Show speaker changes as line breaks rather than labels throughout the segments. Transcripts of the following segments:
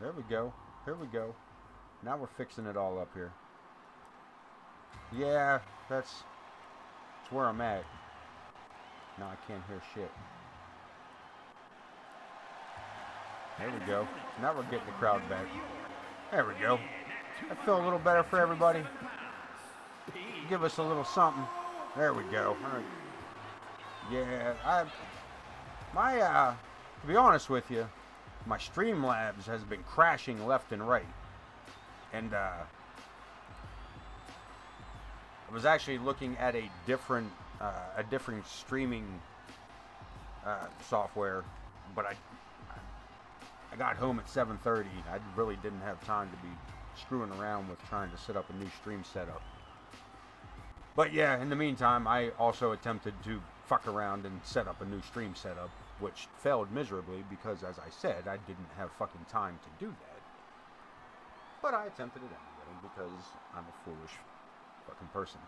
There we go. Here we go. Now we're fixing it all up here. Yeah, that's where I'm at. Now I can't hear shit. There we go. Now we're getting the crowd back. There we go. I feel a little better for everybody. Give us a little something. There we go. All right. Yeah, to be honest with you, my Streamlabs has been crashing left and right. And I was actually looking at a different streaming software, but I got home at 7:30. I really didn't have time to be screwing around with trying to set up a new stream setup. But yeah, in the meantime, I also attempted to fuck around and set up a new stream setup, which failed miserably because, as I said, I didn't have fucking time to do that. But I attempted it anyway because I'm a foolish fucking person.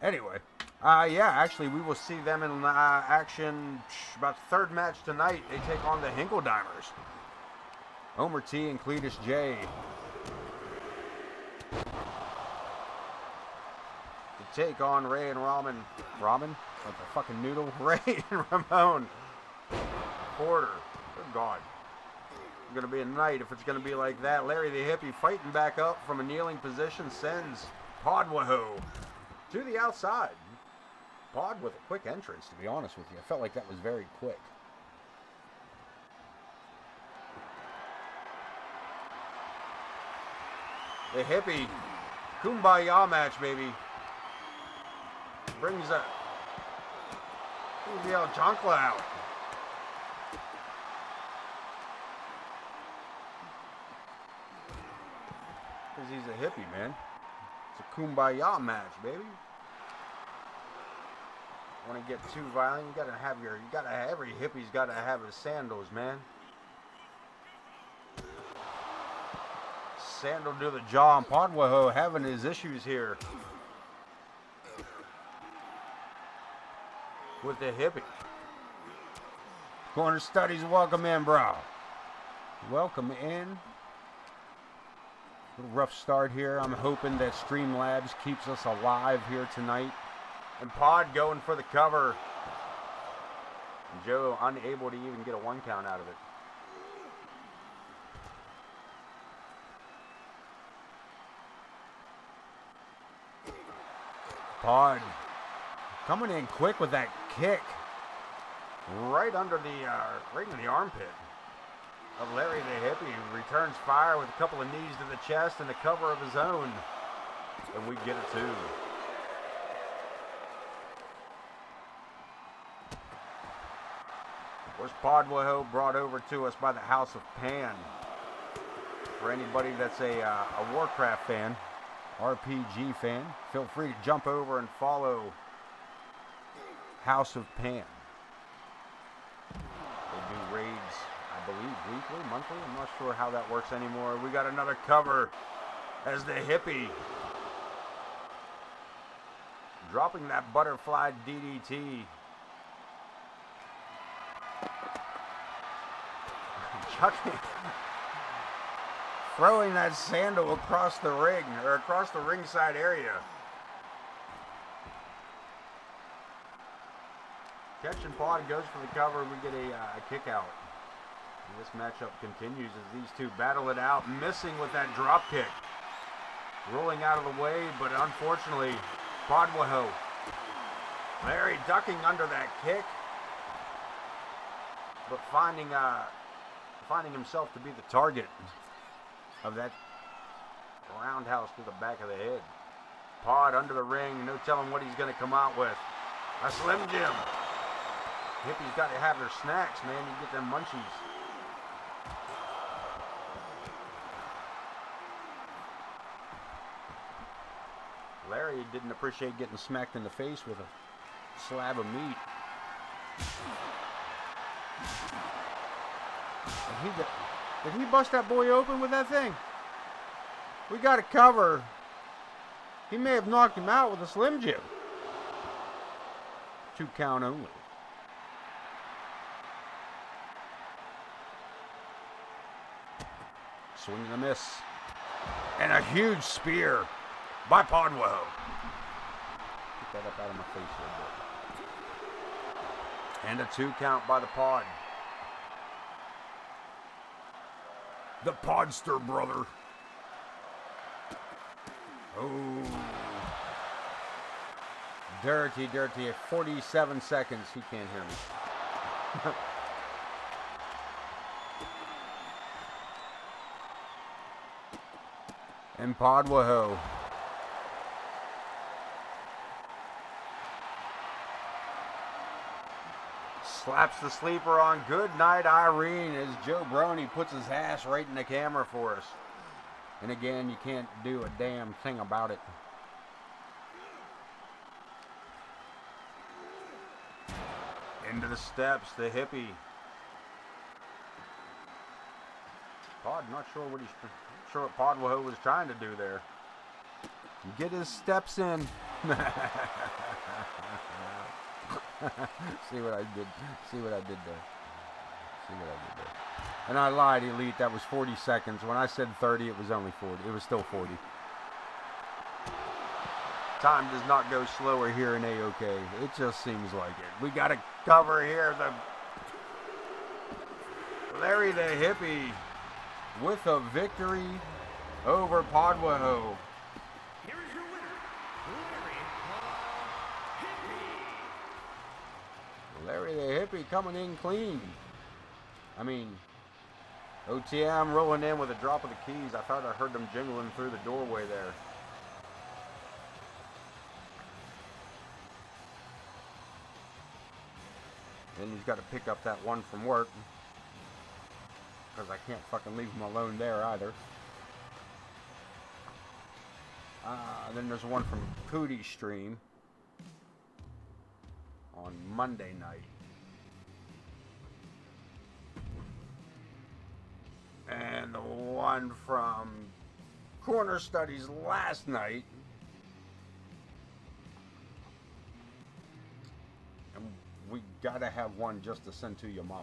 Anyway, yeah, actually, we will see them in action about the third match tonight. They take on the Hinkledimers. Homer T and Cletus J. To take on Ray and Ramen? Like the fucking noodle? Ray and Ramon Porter. Good God. It's going to be a night if it's going to be like that. Larry the Hippie fighting back up from a kneeling position sends Podwaho to the outside. Pod with a quick entrance, to be honest with you. I felt like that was very quick. The Hippie Kumbaya match, baby. Brings the El Chancla out. Because he's a hippie, man. It's a kumbaya match, baby. Want to get too violent? Every hippie's got to have his sandals, man. Sandal to the jaw, and Podwaho having his issues here with the hippie. Corner Studies, welcome in, bro. Welcome in. Little rough start here. I'm hoping that Streamlabs keeps us alive here tonight. And Pod going for the cover. And Joe unable to even get a 1 count out of it. Pod coming in quick with that kick. Right under the armpit of Larry the Hippie, who returns fire with a couple of knees to the chest and a cover of his own. And we get it too. Was Podwaho brought over to us by the House of Pan. For anybody that's a Warcraft fan, RPG fan, feel free to jump over and follow House of Pan. They do raids, I believe, weekly, monthly. I'm not sure how that works anymore. We got another cover as the Hippie dropping that butterfly DDT. Chucking, throwing that sandal across the ring, or across the ringside area. Catching Pod goes for the cover, and we get a kick out. And this matchup continues as these two battle it out, missing with that drop kick. Rolling out of the way, but unfortunately, Podwaho. Larry ducking under that kick, but finding himself to be the target of that roundhouse to the back of the head. Pod under the ring, no telling what he's going to come out with. A Slim Jim. Hippies got to have their snacks, man. You get them munchies. Larry didn't appreciate getting smacked in the face with a slab of meat. Did he bust that boy open with that thing? We got a cover. He may have knocked him out with a Slim Jim. 2 count only. Swing and a miss. And a huge spear by Podwell. Get that up out of my face a little bit. And a 2 count by the Pod. The Podster brother. Oh. Dirty. At 47 seconds, he can't hear me. And Podwaho. Slaps the sleeper on Good Night Irene as Joe Brony puts his ass right in the camera for us. And again, you can't do a damn thing about it. Into the steps, the hippie. Pod, not sure what Podwaho was trying to do there. Get his steps in. See what I did there. And I lied, Elite. That was 40 seconds. When I said 30, it was only 40. It was still 40. Time does not go slower here in AoK. It just seems like it. We got to cover here. The Larry the Hippie with a victory over Podwaho.
Here is your winner,
Larry the Hippie coming in clean. I mean, OTM rolling in with a drop of the keys. I thought I heard them jingling through the doorway there. Then he's got to pick up that one from work. Because I can't fucking leave him alone there either. Then there's one from Pootie's stream on Monday night. And the one from Corner Studies last night. And we gotta have one just to send to your mama.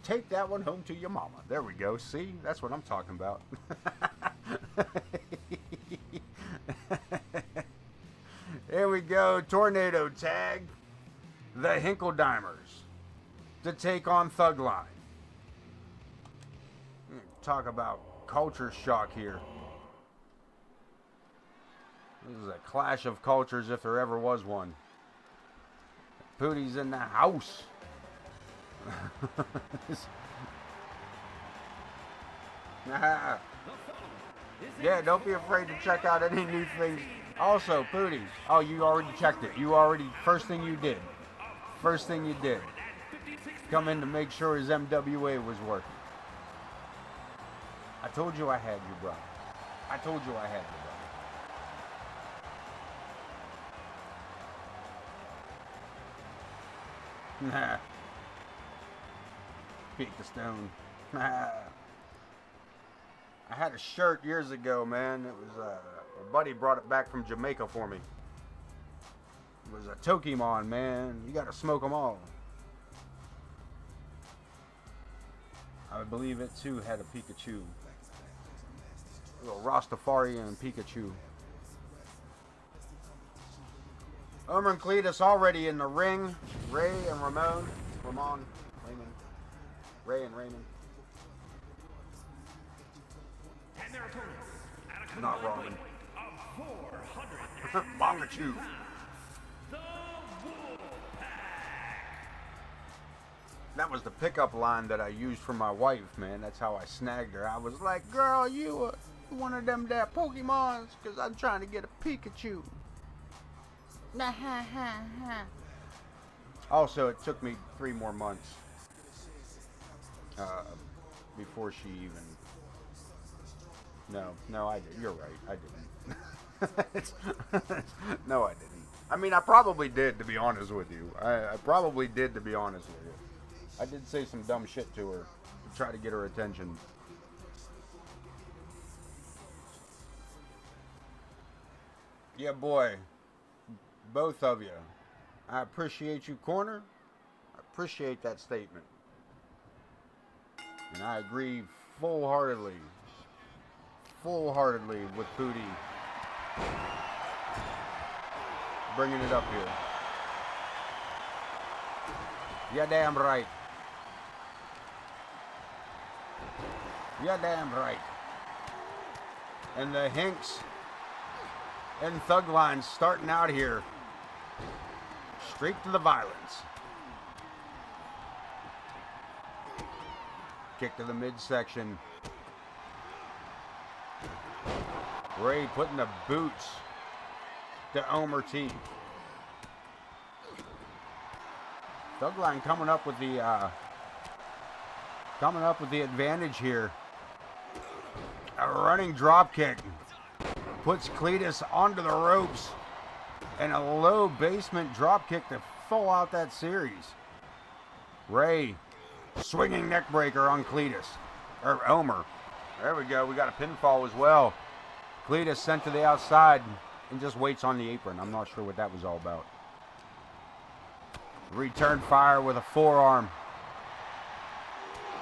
Take that one home to your mama. There we go. See? That's what I'm talking about. Here we go. Tornado tag. The Hinkledimers to take on Thugline. Talk about culture shock here. This is a clash of cultures if there ever was one. Pootie's in the house. Yeah, don't be afraid to check out any new things. Also, Pooties. Oh, you already checked it. First thing you did. Come in to make sure his MWA was working. I told you I had you, bro. Nah. Peek the stone. I had a shirt years ago, man. It was a buddy brought it back from Jamaica for me. It was a Tokemon, man. You gotta smoke them all. I believe it too had a Pikachu. A little Rastafarian Pikachu. Omer and Cletus already in the ring. Ray and Raymond. Ray and Raymond.
and their opponents at a
Not
combined
wrong.
weight of 400
Bongachu.
the Wolfpack.
That was the pickup line that I used for my wife, man. That's how I snagged her. I was like, girl, you one of them there Pokemons, because I'm trying to get a Pikachu. Also, it took me 3 more months before she even... No, I did. You're right. I didn't. No, I didn't. I mean, I probably did, to be honest with you. I probably did, to be honest with you. I did say some dumb shit to her to try to get her attention. Yeah, boy. Both of you. I appreciate you, Corner. I appreciate that statement. And I agree full-heartedly with Pootie bringing it up here. Yeah, damn right. Yeah, damn right. And the Hinks and Thug Line starting out here. Straight to the violence. Kick to the midsection. Ray putting the boots to Omer T. Thug Line coming up with the advantage here. A running drop kick puts Cletus onto the ropes, and a low basement drop kick to full out that series. Ray swinging neck breaker on Cletus, or Omer. There we go. We got a pinfall as well. Cletus sent to the outside and just waits on the apron. I'm not sure what that was all about. Return fire with a forearm.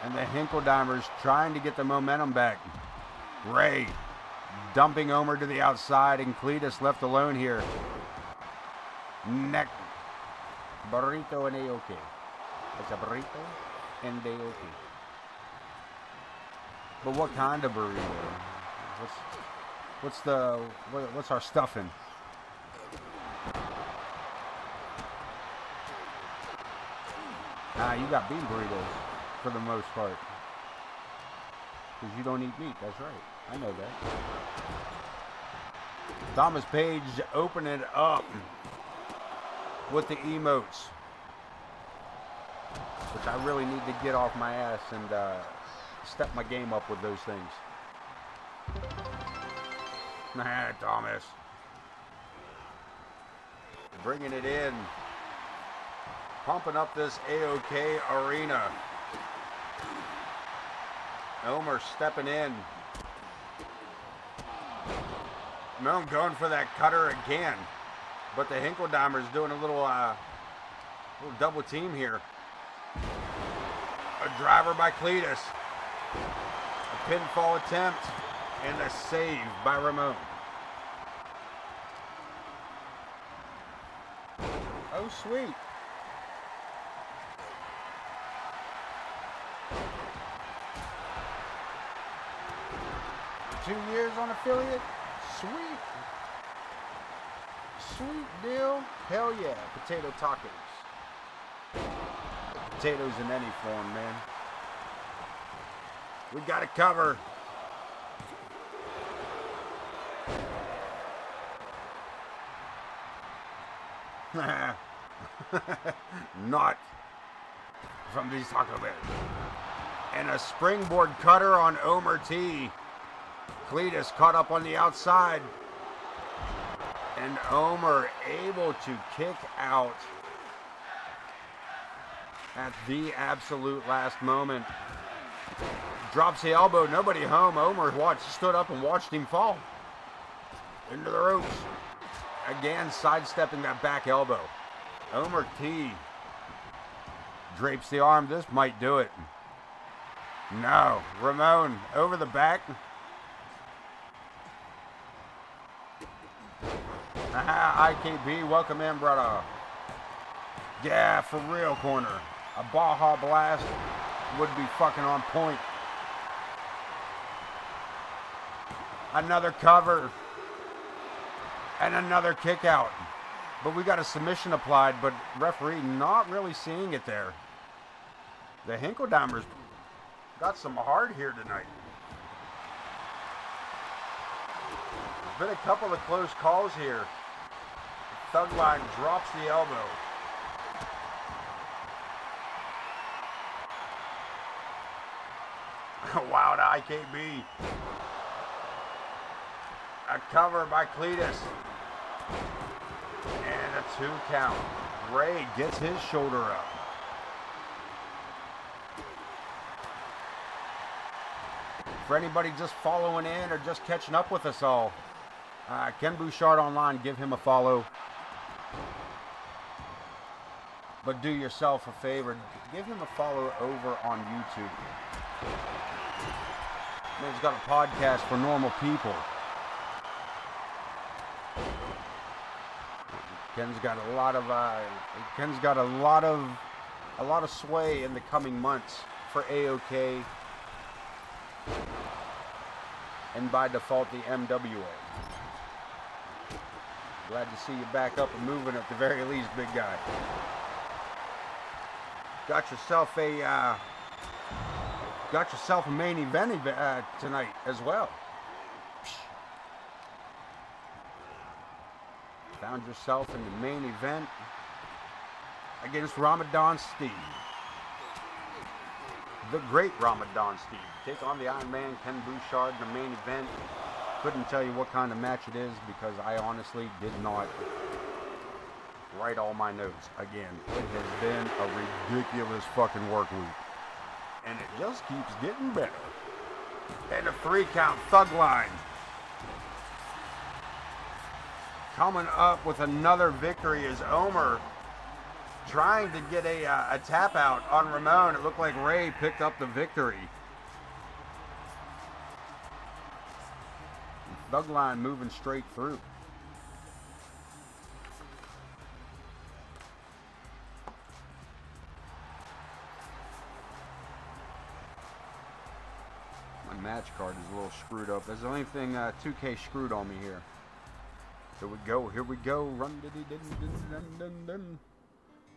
And the Hinkledimers trying to get the momentum back. Ray dumping Omer to the outside, and Cletus left alone here. Neck. Burrito and AoK. It's a burrito and AoK. But what kind of burrito? What's our stuffing? You got bean burritos for the most part. Because you don't eat meat, that's right. I know that. Thomas Page opening it up with the emotes. Which I really need to get off my ass and step my game up with those things. Thomas. Bringing it in. Pumping up this AoK arena. Omer stepping in. No, going for that cutter again. But the Hinkledimers doing a little double team here. A driver by Cletus. A pinfall attempt. And a save by Ramon. Oh, sweet. $2 years on affiliate? Sweet. Sweet deal. Hell yeah. Potato tacos. Potatoes in any form, man. We got it covered. Not from these Taco Bells. And a springboard cutter on Omer T. Cletus caught up on the outside. And Omer able to kick out at the absolute last moment. Drops the elbow, nobody home. Omer stood up and watched him fall. Into the ropes. Again, sidestepping that back elbow. Omer T drapes the arm. This might do it. No. Ramon over the back. IKB, welcome in, brother. Yeah, for real, corner. A Baja Blast would be fucking on point. Another cover. And another kick out. But we got a submission applied, but referee not really seeing it there. The Hinkledimers got some heart here tonight. There's been a couple of close calls here. Thug Line drops the elbow. Wow, to IKB. A cover by Cletus. And a 2 count. Ray gets his shoulder up. For anybody just following in or just catching up with us all, Ken Bouchard Online, give him a follow. But do yourself a favor, give him a follow over on YouTube. Man's got a podcast for normal people. Ken's got a lot of sway in the coming months for AoK, and by default the MWA. Glad to see you back up and moving at the very least, big guy. Got yourself a main event tonight as well. Found yourself in the main event against Ramadan Steve. The great Ramadan Steve. Take on the Iron Man, Ken Bouchard, in the main event. Couldn't tell you what kind of match it is because I honestly did not write all my notes. Again, it has been a ridiculous fucking work week. And it just keeps getting better. And a 3-count Thug Line. Coming up with another victory is Omer trying to get a tap out on Ramon. It looked like Ray picked up the victory. Thug Line moving straight through. My match card is a little screwed up. That's the only thing 2K screwed on me here. Here we go. Run diddy dun.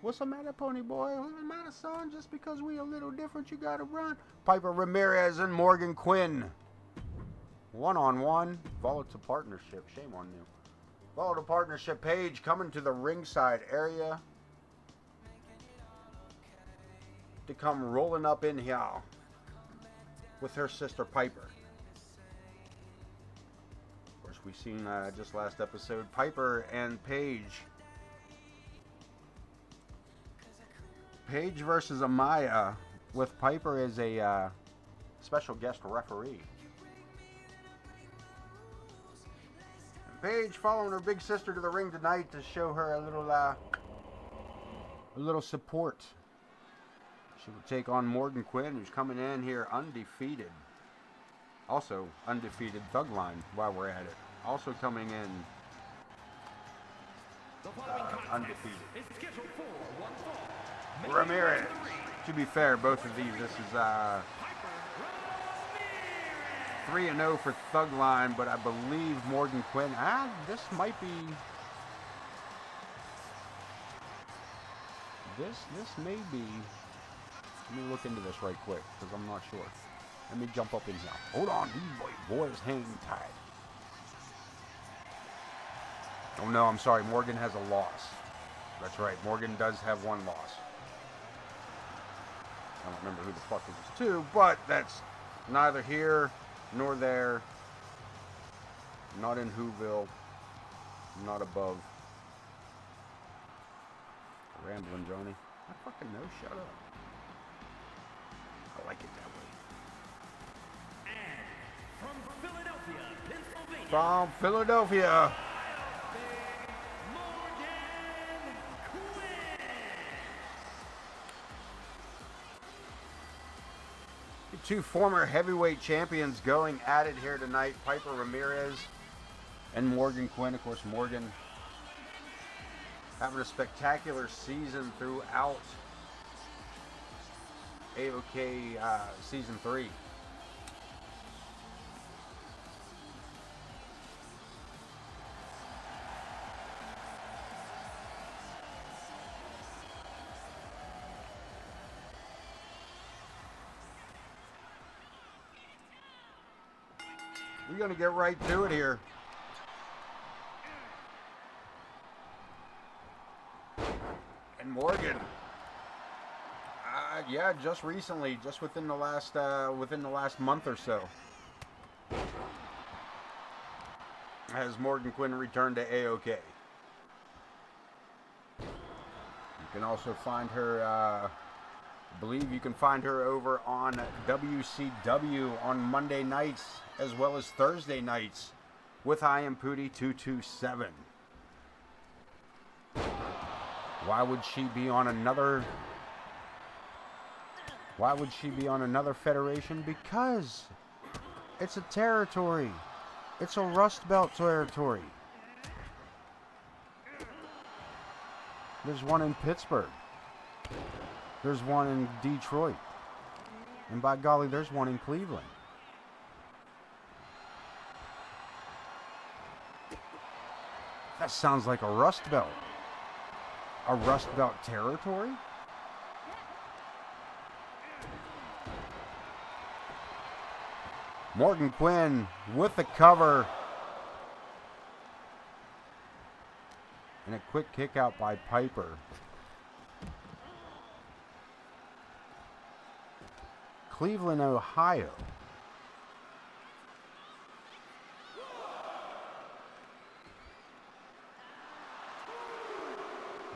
What's the matter, pony boy? What's the matter, son? Just because we a little different, you gotta run. Piper Ramirez and Morgan Quinn. 1-on-1. Follow to partnership. Shame on you. Follow the partnership page. Coming to the ringside area. To come rolling up in here with her sister Piper. Of course, we've seen just last episode Piper and Paige. Paige versus Amaya, with Piper as a special guest referee. And Paige following her big sister to the ring tonight to show her a little support. She will take on Morgan Quinn, who's coming in here undefeated. Also undefeated Thug Line while we're at it. Also coming in undefeated. Ramirez. To be fair, both of these, this is 3-0 for Thug Line, but I believe Morgan Quinn, this might be, this may be, let me look into this right quick, because I'm not sure. Let me jump up in here. Hold on, these boys hang tight. Oh no, I'm sorry, Morgan has a loss. That's right, Morgan does have one loss. I don't remember who the fuck it was to, but that's neither here nor there. Not in Whoville. Not above. Rambling, Johnny. I fucking know, shut up. I like it that way.
And from Philadelphia, Pennsylvania.
From Philadelphia. Two former heavyweight champions going at it here tonight. Piper Ramirez and Morgan Quinn. Of course, Morgan having a spectacular season throughout AoK Season 3. We're going to get right to it here. And Morgan, yeah, just recently, just within the last month or so, has Morgan Quinn returned to AoK. You can also find her, I believe you can find her over on WCW on Monday nights as well as Thursday nights with I Am Pootie 227. Why would she be on another Why would she be on another federation? Because it's a territory. It's a Rust Belt territory. There's one in Pittsburgh. There's one in Detroit. And by golly, there's one in Cleveland. That sounds like a Rust Belt. A Rust Belt territory? Morgan Quinn with the cover. And a quick kick out by Piper. Cleveland, Ohio.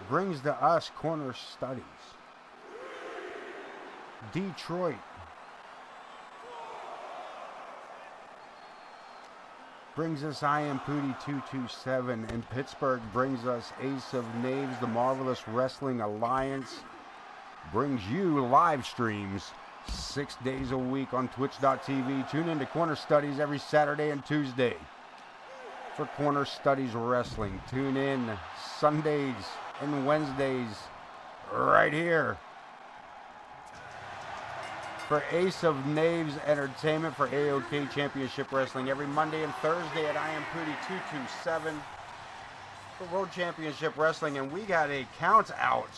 Brings to us Corner Studies. Detroit. Brings us I Am Pootie 227. And Pittsburgh brings us Ace of Knaves. The Marvelous Wrestling Alliance brings you live streams 6 days a week on Twitch.tv. Tune into Corner Studies every Saturday and Tuesday for Corner Studies Wrestling. Tune in Sundays and Wednesdays right here for Ace of Knaves Entertainment for AoK Championship Wrestling every Monday and Thursday at I Am Pootie 227 for World Championship Wrestling. And we got a count out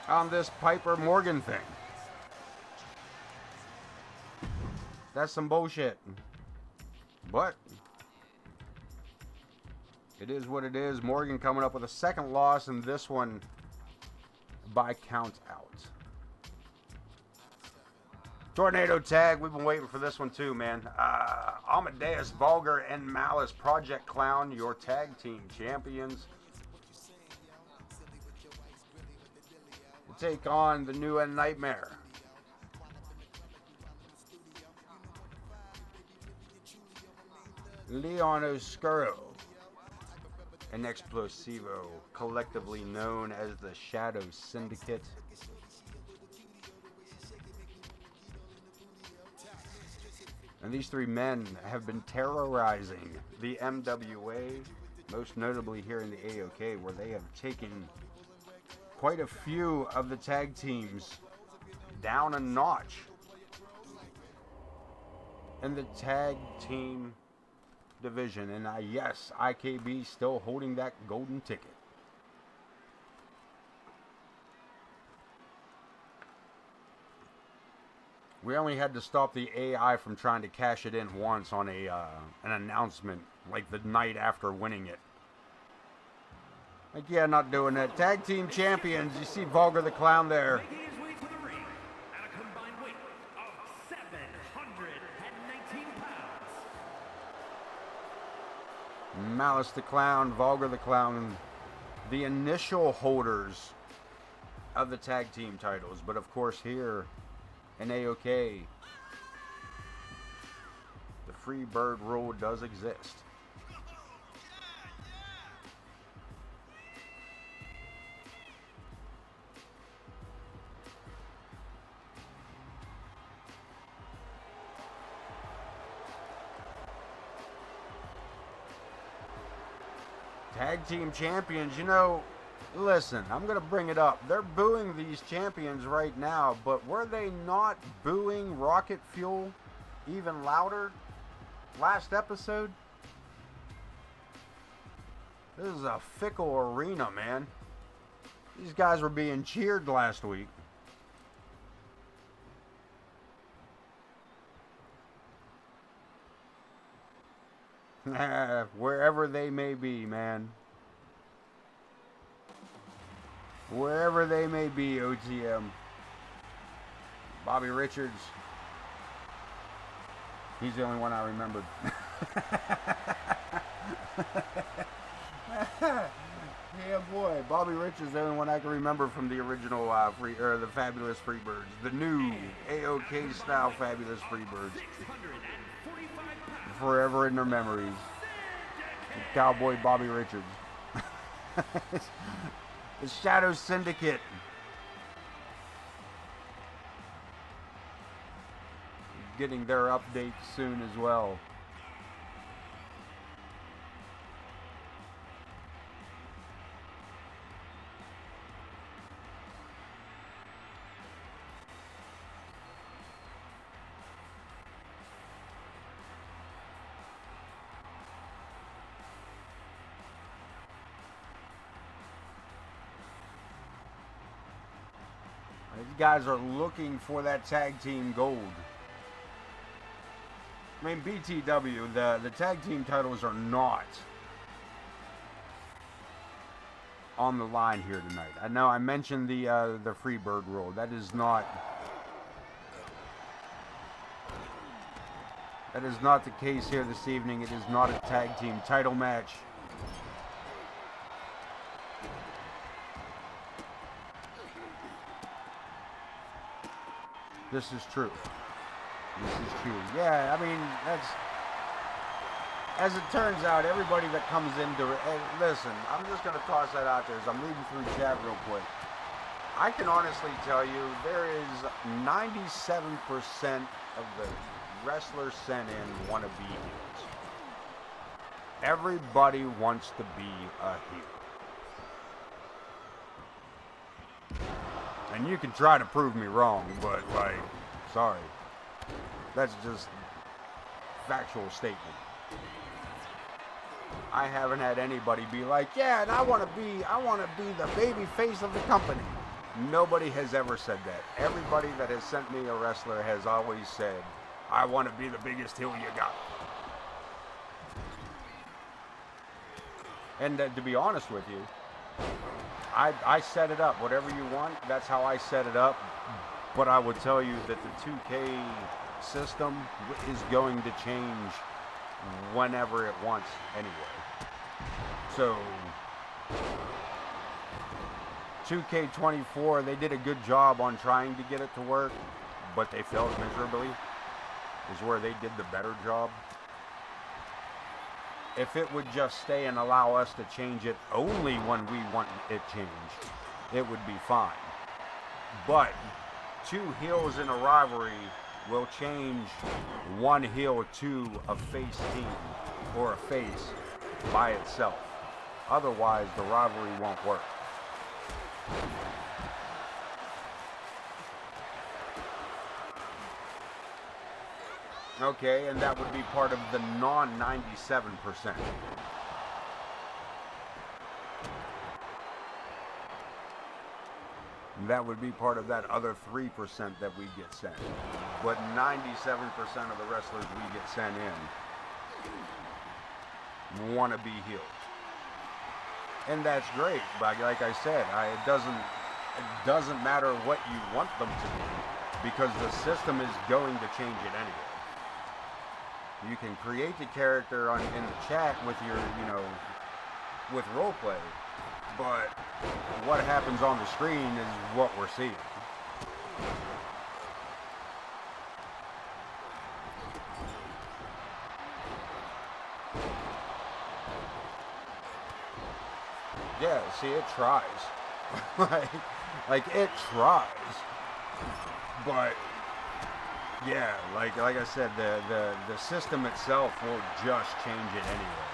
on this Piper Morgan thing. That's some bullshit. But it is what it is. Morgan coming up with a second loss, and this one by count out. Tornado tag. We've been waiting for this one too, man. Amadeus, Vulgar, and Malice, Project Clown, your tag team champions. Take on the New and Nightmare. Leon Oscuro and Explosivo, collectively known as the Shadow Syndicate. And these three men have been terrorizing the MWA, most notably here in the AoK, where they have taken quite a few of the tag teams down a notch in the tag team division. And yes, IKB still holding that golden ticket. We only had to stop the AI from trying to cash it in once on an announcement like the night after winning it. Like, yeah, not doing that. Tag team champions. You see Vulgar the Clown there.
Making his way to the ring at a combined weight of 719 pounds.
Malice the Clown, Vulgar the Clown, the initial holders of the tag team titles. But of course here in AoK, the free bird rule does exist. Tag team champions, you know, listen, I'm going to bring it up. They're booing these champions right now, but were they not booing Rocket Fuel even louder last episode? This is a fickle arena, man. These guys were being cheered last week. Wherever they may be, man. Wherever they may be, OTM. Bobby Richards. He's the only one I remembered. Yeah, boy. Bobby Richards is the only one I can remember from the original the Fabulous Freebirds. The new AoK style Fabulous Freebirds. Forever in their memories. Cowboy Bobby Richards. The Shadow Syndicate. Getting their update soon as well. These guys are looking for that tag team gold. I mean, BTW, the tag team titles are not on the line here tonight. I know I mentioned the Freebird rule. That is not the case here this evening. It is not a tag team title match. This is true. This is true. Yeah, I mean, that's... As it turns out, everybody that comes into it... Hey, listen, I'm just going to toss that out there as I'm reading through chat real quick. I can honestly tell you there is 97% of the wrestlers sent in want to be heels. Everybody wants to be a heel. And you can try to prove me wrong, but, like, sorry. That's just factual statement. I haven't had anybody be like, yeah, and I want to be the baby face of the company. Nobody has ever said that. Everybody that has sent me a wrestler has always said, I want to be the biggest heel you got. And to be honest with you, I set it up. Whatever you want, that's how I set it up. But I would tell you that the 2K system is going to change whenever it wants anyway. So, 2K24, they did a good job on trying to get it to work, but they failed miserably, is where they did the better job. If it would just stay and allow us to change it only when we want it changed, it would be fine. But 2 heels in a rivalry will change 1 heel to a face team or a face by itself. Otherwise, the rivalry won't work. Okay, and that would be part of the non-97%. That would be part of that other 3% that we get sent. But 97% of the wrestlers we get sent in want to be healed. And that's great, but like I said, it doesn't matter what you want them to be, because the system is going to change it anyway. You can create the character in the chat with your, with roleplay, but what happens on the screen is what we're seeing. Yeah, see, it tries. like it tries. But yeah, like I said, the system itself will just change it anyway.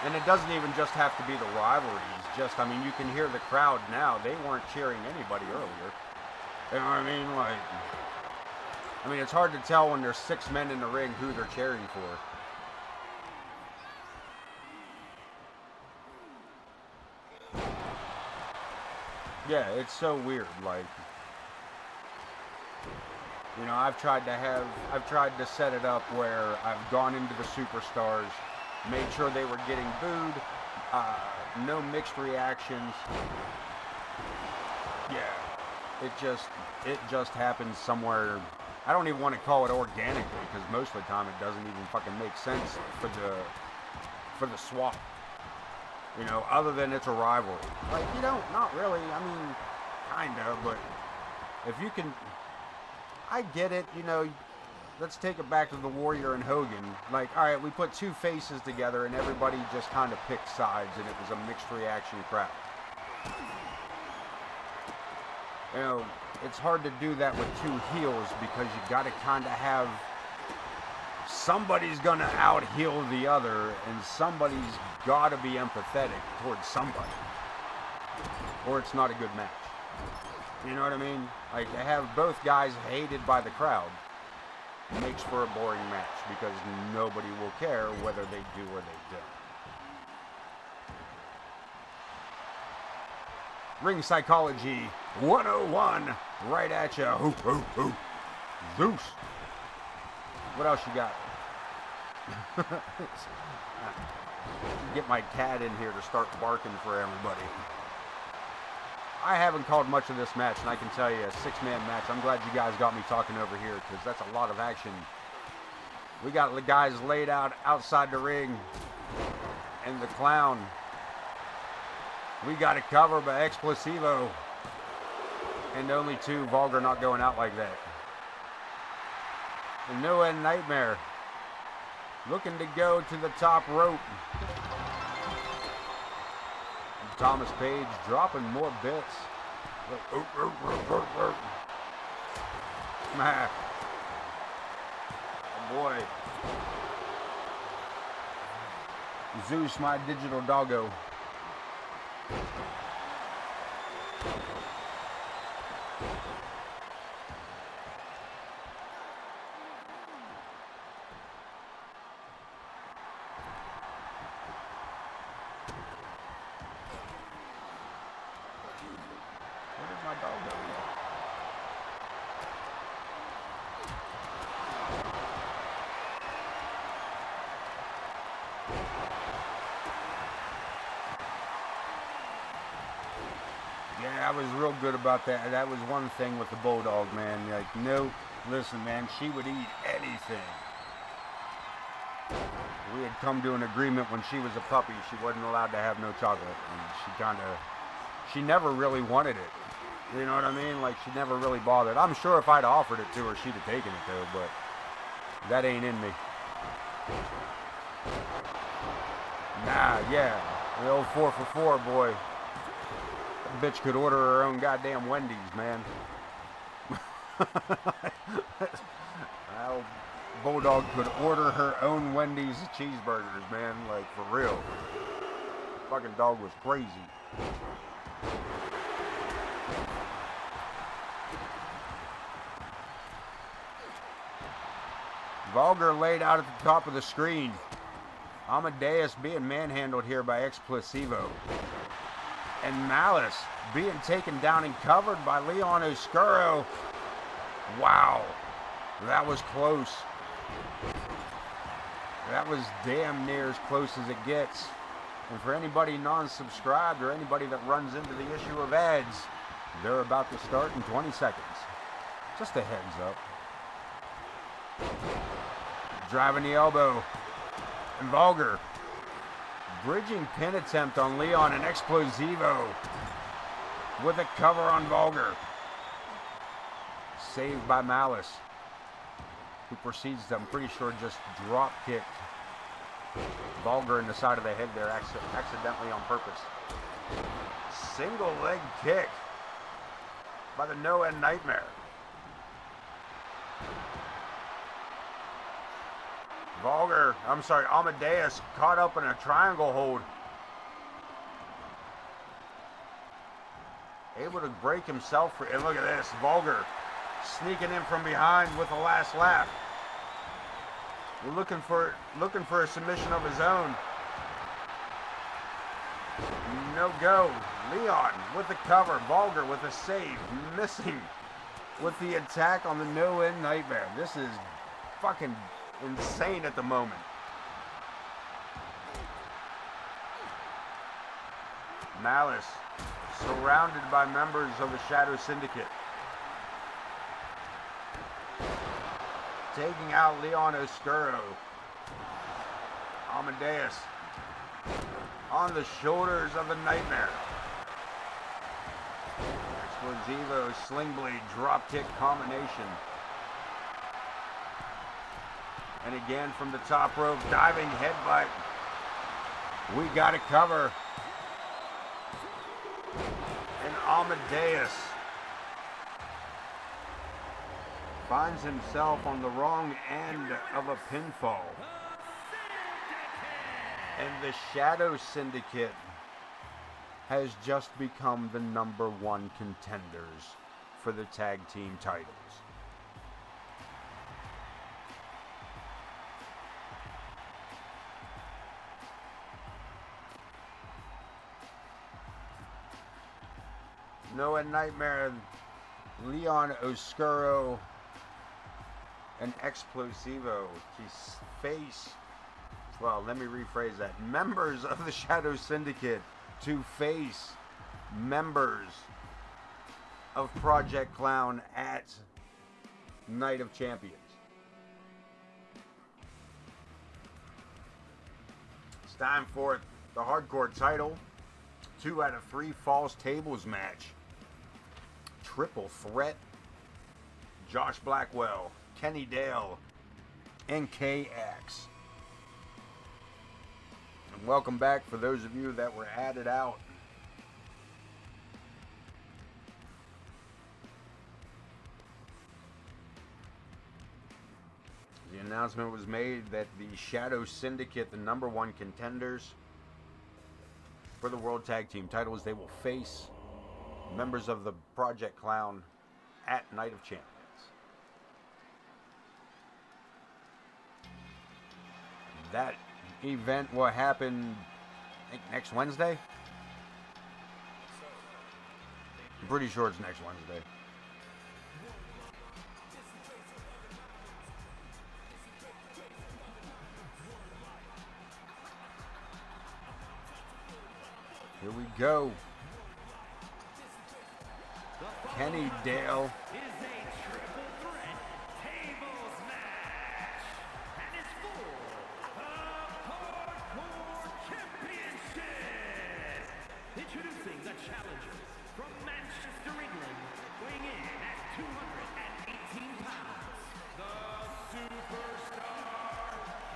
And it doesn't even just have to be the rivalries. Just, I mean, you can hear the crowd now. They weren't cheering anybody earlier. You know what I mean? It's hard to tell when there's 6 men in the ring who they're cheering for. Yeah, it's so weird. Like, I've tried to set it up where I've gone into the superstars, made sure they were getting booed, no mixed reactions. Yeah, it just happens somewhere. I don't even want to call it organically, because most of the time it doesn't even fucking make sense for the swap. Other than it's a rivalry. Like, not really. Kinda, but if you can, I get it, let's take it back to the Warrior and Hogan. Like, all right, we put two faces together and everybody just kind of picked sides and it was a mixed reaction crowd. You know, it's hard to do that with two heels because you got to kind of have somebody's going to out-heel the other and somebody's got to be empathetic towards somebody. Or it's not a good match. You know what I mean? Like, to have both guys hated by the crowd makes for a boring match because nobody will care whether they do or they don't. Ring Psychology 101, right at ya. Hoo, hoo, hoo. Zeus. What else you got? Get my cat in here to start barking for everybody. I haven't called much of this match, and I can tell you, a six-man match. I'm glad you guys got me talking over here, because that's a lot of action. We got the guys laid out outside the ring, and the clown. We got it covered by Explosivo, and only two. Vulgar not going out like that. And No End Nightmare looking to go to the top rope. Thomas Page dropping more bits. Oh boy. Zeus, my digital doggo. Yeah, I was real good about that. That was one thing with the Bulldog, man. Like, no, listen, man, she would eat anything. We had come to an agreement when she was a puppy. She wasn't allowed to have no chocolate. And she never really wanted it. You know what I mean? Like, she never really bothered. I'm sure if I'd offered it to her, she'd have taken it, though, but that ain't in me. Nah, yeah. The old 4 for 4, boy. That bitch could order her own goddamn Wendy's, man. Bulldog could order her own Wendy's cheeseburgers, man. Like, for real. Fucking dog was crazy. Vulgar laid out at the top of the screen. Amadeus being manhandled here by Explosivo. And Malice being taken down and covered by Leon Oscuro. Wow. That was close. That was damn near as close as it gets. And for anybody non-subscribed or anybody that runs into the issue of ads, they're about to start in 20 seconds. Just a heads up. Driving the elbow. And Vulgar. Bridging pin attempt on Leon and Explosivo. With a cover on Vulgar. Saved by Malice. Who proceeds to, I'm pretty sure, just drop kick Vulgar in the side of the head there accidentally on purpose. Single leg kick by the No End Nightmare. Amadeus caught up in a triangle hold. Able to break himself free. And look at this, Vulgar sneaking in from behind with the last laugh. We're looking for a submission of his own. No go. Leon with the cover. Vulgar with a save. Missing with the attack on the No End Nightmare. This is fucking insane at the moment. Malice surrounded by members of the Shadow Syndicate. Taking out Leon Oscuro. Amadeus on the shoulders of the Nightmare. Explosivo sling blade drop kick combination. And again from the top rope, diving headbutt. We got it cover. And Amadeus finds himself on the wrong end of a pinfall. And the Shadow Syndicate has just become the #1 contenders for the tag team titles. Noah Nightmare, Leon Oscuro, and Explosivo to face, well, let me rephrase that, members of the Shadow Syndicate to face members of Project Clown at Night of Champions. It's time for the Hardcore title. 2 out of 3 Falls Tables match. Triple threat. Josh Blackwell, Kenny Dale, and KX. And welcome back for those of you that were added out. The announcement was made that the Shadow Syndicate, the #1 contenders for the World Tag Team titles, they will face members of the Project Clown at Night of Champions. That event will happen, I think, next Wednesday. I'm pretty sure it's next Wednesday. Here we go. Kenny Dale
is a triple threat tables match, and it's for the Hardcore Championship. Introducing the challenger from Manchester, England, weighing in at 218 pounds, the superstar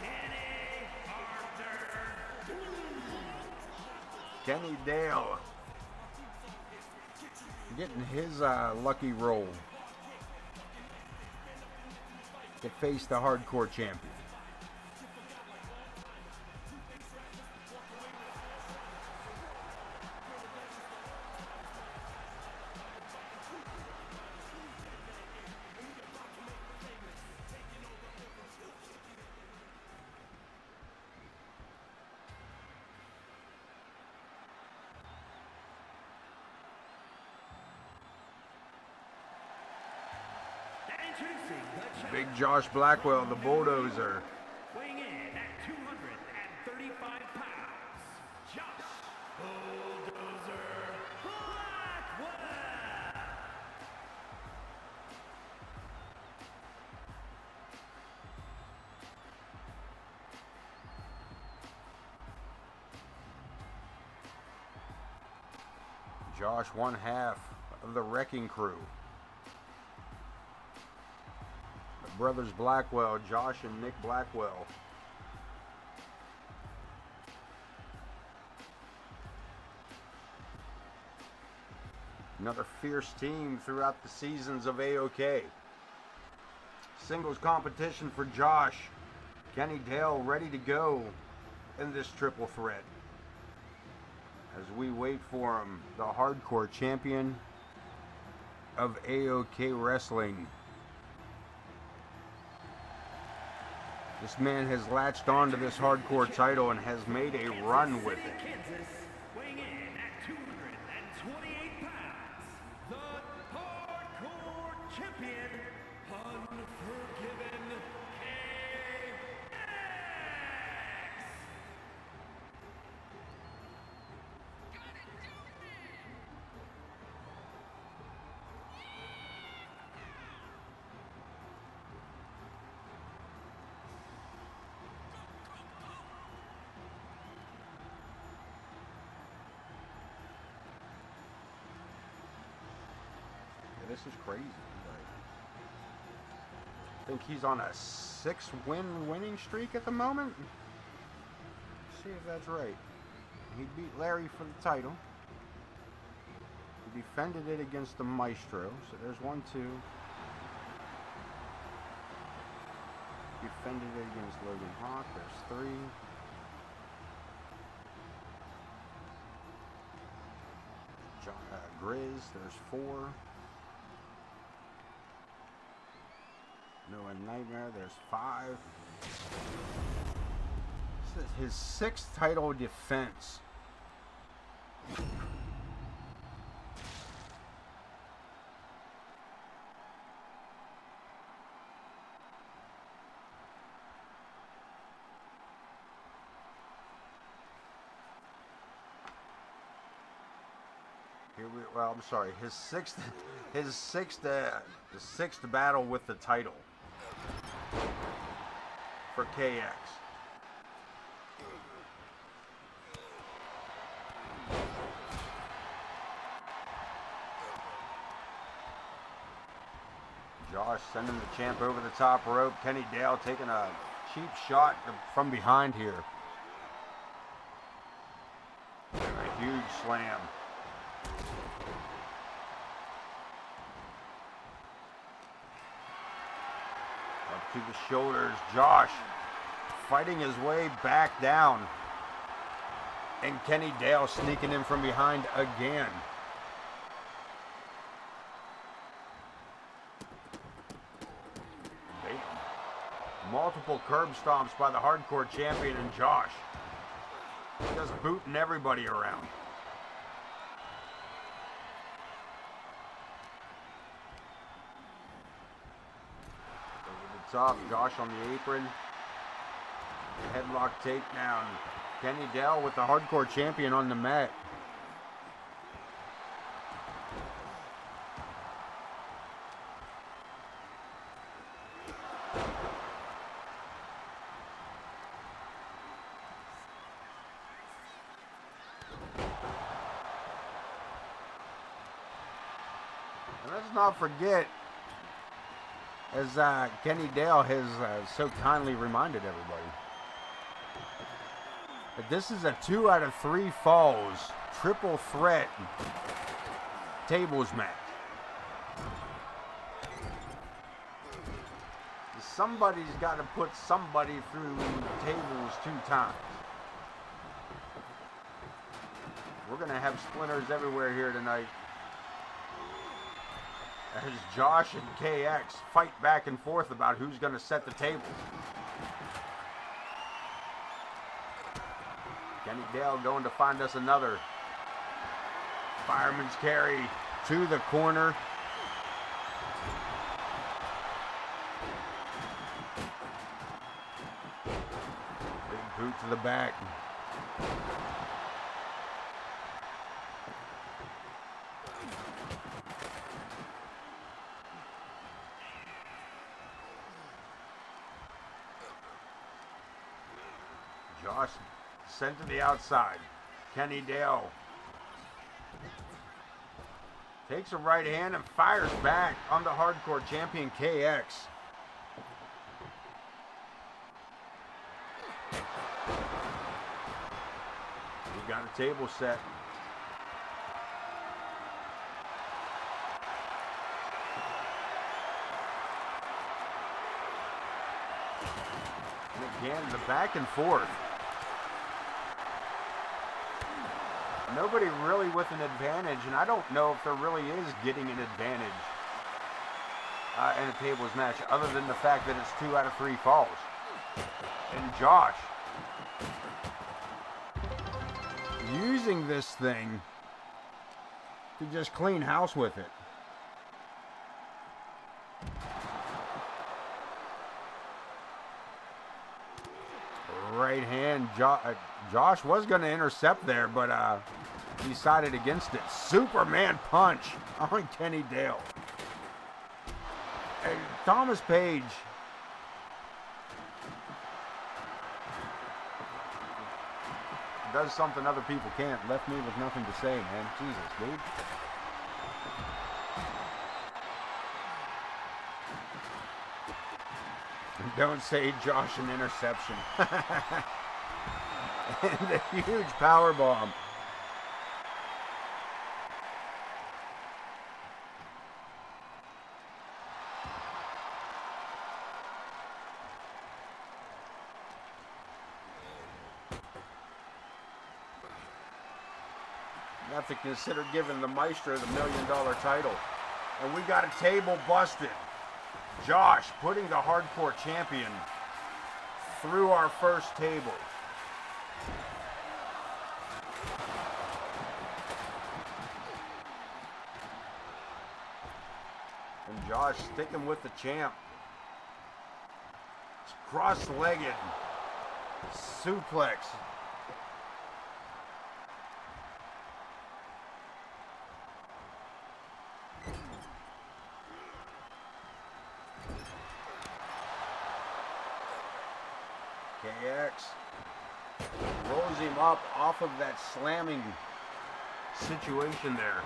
Kenny Arthur.
Kenny Dale getting his lucky roll to face the Hardcore Champion. Big Josh Blackwell, the Bulldozer.
Weighing in at 235 pounds, Josh Bulldozer Blackwell.
Josh, one half of the Wrecking Crew. Brothers Blackwell, Josh and Nick Blackwell. Another fierce team throughout the seasons of AoK. Singles competition for Josh. Kenny Dale ready to go in this triple threat. As we wait for him, the Hardcore Champion of AoK Wrestling. This man has latched on to this Hardcore title and has made a run with it.
Kansas, weighing in at 228 pounds, the Hardcore Champion, Unforgiven KX.
This is crazy. I think he's on a 6-win winning streak at the moment. Let's see if that's right. He beat Larry for the title. He defended it against the Maestro. So there's 1, 2. Defended it against Logan Hawk. There's 3. Grizz, there's 4. Noah Nightmare, there's 5. This is his 6th title defense. Well, I'm sorry. His sixth battle with the title for KX. Josh sending the champ over the top rope. Kenny Dale taking a cheap shot from behind here. A huge slam. Up to the shoulders. Josh fighting his way back down. And Kenny Dale sneaking in from behind again. Multiple curb stomps by the hardcore champion and Josh. Just booting everybody around. Over the top, Josh on the apron. Headlock takedown. Kenny Dell with the hardcore champion on the mat. Not forget, as Kenny Dale has so kindly reminded everybody, that this is a 2 out of 3 falls triple threat tables match. Somebody's got to put somebody through tables 2 times. We're going to have splinters everywhere here tonight. As Josh and KX fight back and forth about who's going to set the tables. Kenny Dale going to find us another fireman's carry to the corner. Big boot to the back. Josh sent to the outside. Kenny Dale takes a right hand and fires back on the hardcore champion KX. We got a table set. And again, the back and forth. Nobody really with an advantage, and I don't know if there really is getting an advantage in a tables match, other than the fact that it's 2 out of 3 falls. And Josh using this thing to just clean house with it. Right hand, Josh was going to intercept there, but decided against it. Superman punch on Kenny Dale. And Thomas Page does something other people can't. Left me with nothing to say, man. Jesus, dude. Don't say Josh an interception. And a huge power bomb. Have to consider giving the Maestro the $1 million title. And we got a table busted. Josh putting the hardcore champion through our first table. And Josh sticking with the champ. It's cross-legged suplex. KX rolls him up off of that slamming situation there.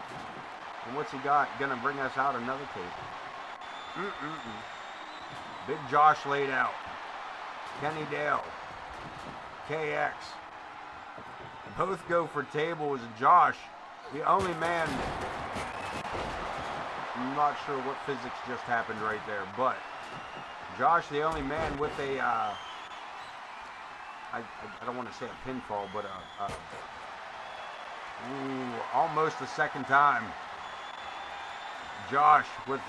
And what's he got? Gonna bring us out another table. Big Josh laid out. Kenny Dale. KX. Both go for tables. Josh, the only man. I'm not sure what physics just happened right there, but Josh, the only man with a I don't want to say a pinfall, but almost a second time. Josh with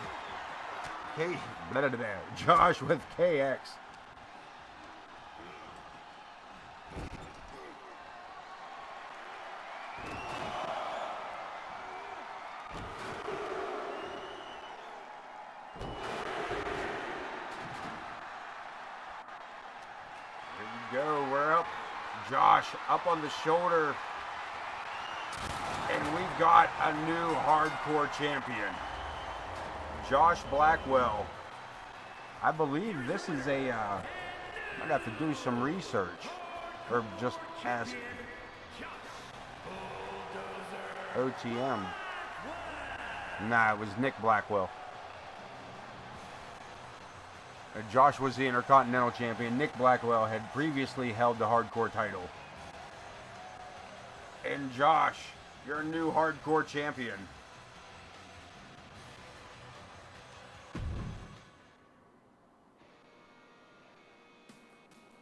Josh with KX. Go, we're up. Josh up on the shoulder. And we got a new hardcore champion. Josh Blackwell. I believe this is a, I'd have to do some research. Or just ask OTM. Nah, it was Nick Blackwell. Josh was the Intercontinental Champion. Nick Blackwell had previously held the Hardcore title. And Josh, your new Hardcore Champion.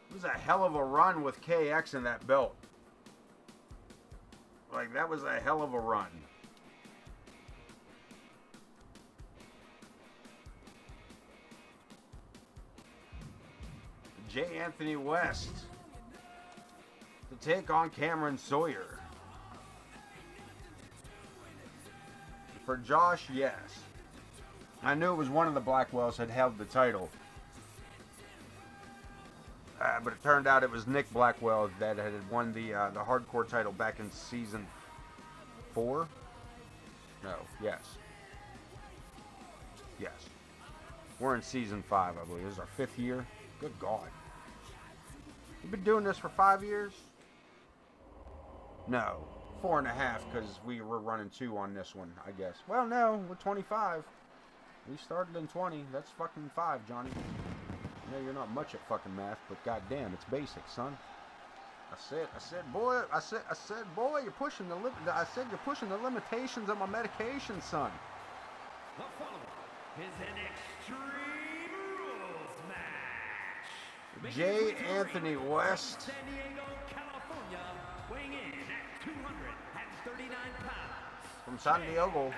It was a hell of a run with KX in that belt. Like, that was a hell of a run. J. Anthony West to take on Cameron Sawyer. For Josh, yes. I knew it was one of the Blackwells had held the title. But it turned out it was Nick Blackwell that had won the Hardcore title back in season 4. No, yes. Yes. We're in season 5, I believe. This is our 5th year. Good God. You've been doing this for 5 years? No. 4.5, because we were running 2 on this one, I guess. Well, no, we're 25. We started in 20. That's fucking 5, Johnny. I know you're not much at fucking math, but goddamn, it's basic, son. I said, boy, you're pushing the you're pushing the limitations of my medication, son.
The following is an Extreme Rules match.
J. Anthony West.
San Diego, California, weighing in at 239 pounds.
From San Diego.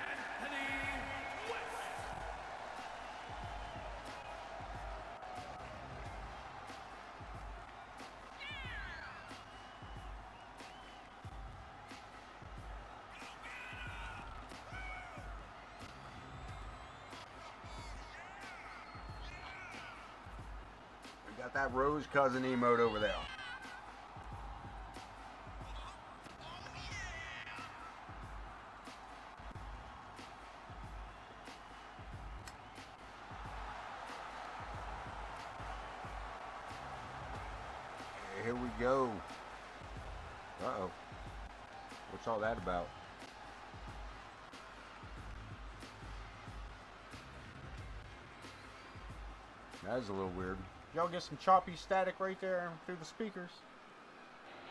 Got that Rose Cousin emote over there. Here we go. Uh-oh. What's all that about? That is a little weird. Y'all get some choppy static right there through the speakers.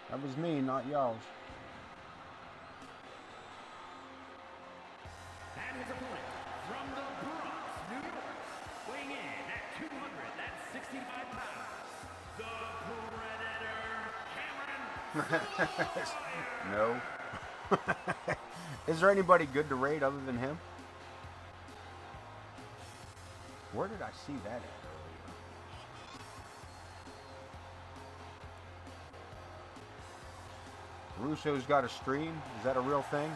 That was me, not y'all's.
And his opponent from the Bronx, New York, weighing in at 265 pounds, the Predator, Cameron.
No. Is there anybody good to rate other than him? Where did I see that at earlier? Russo's got a stream? Is that a real thing?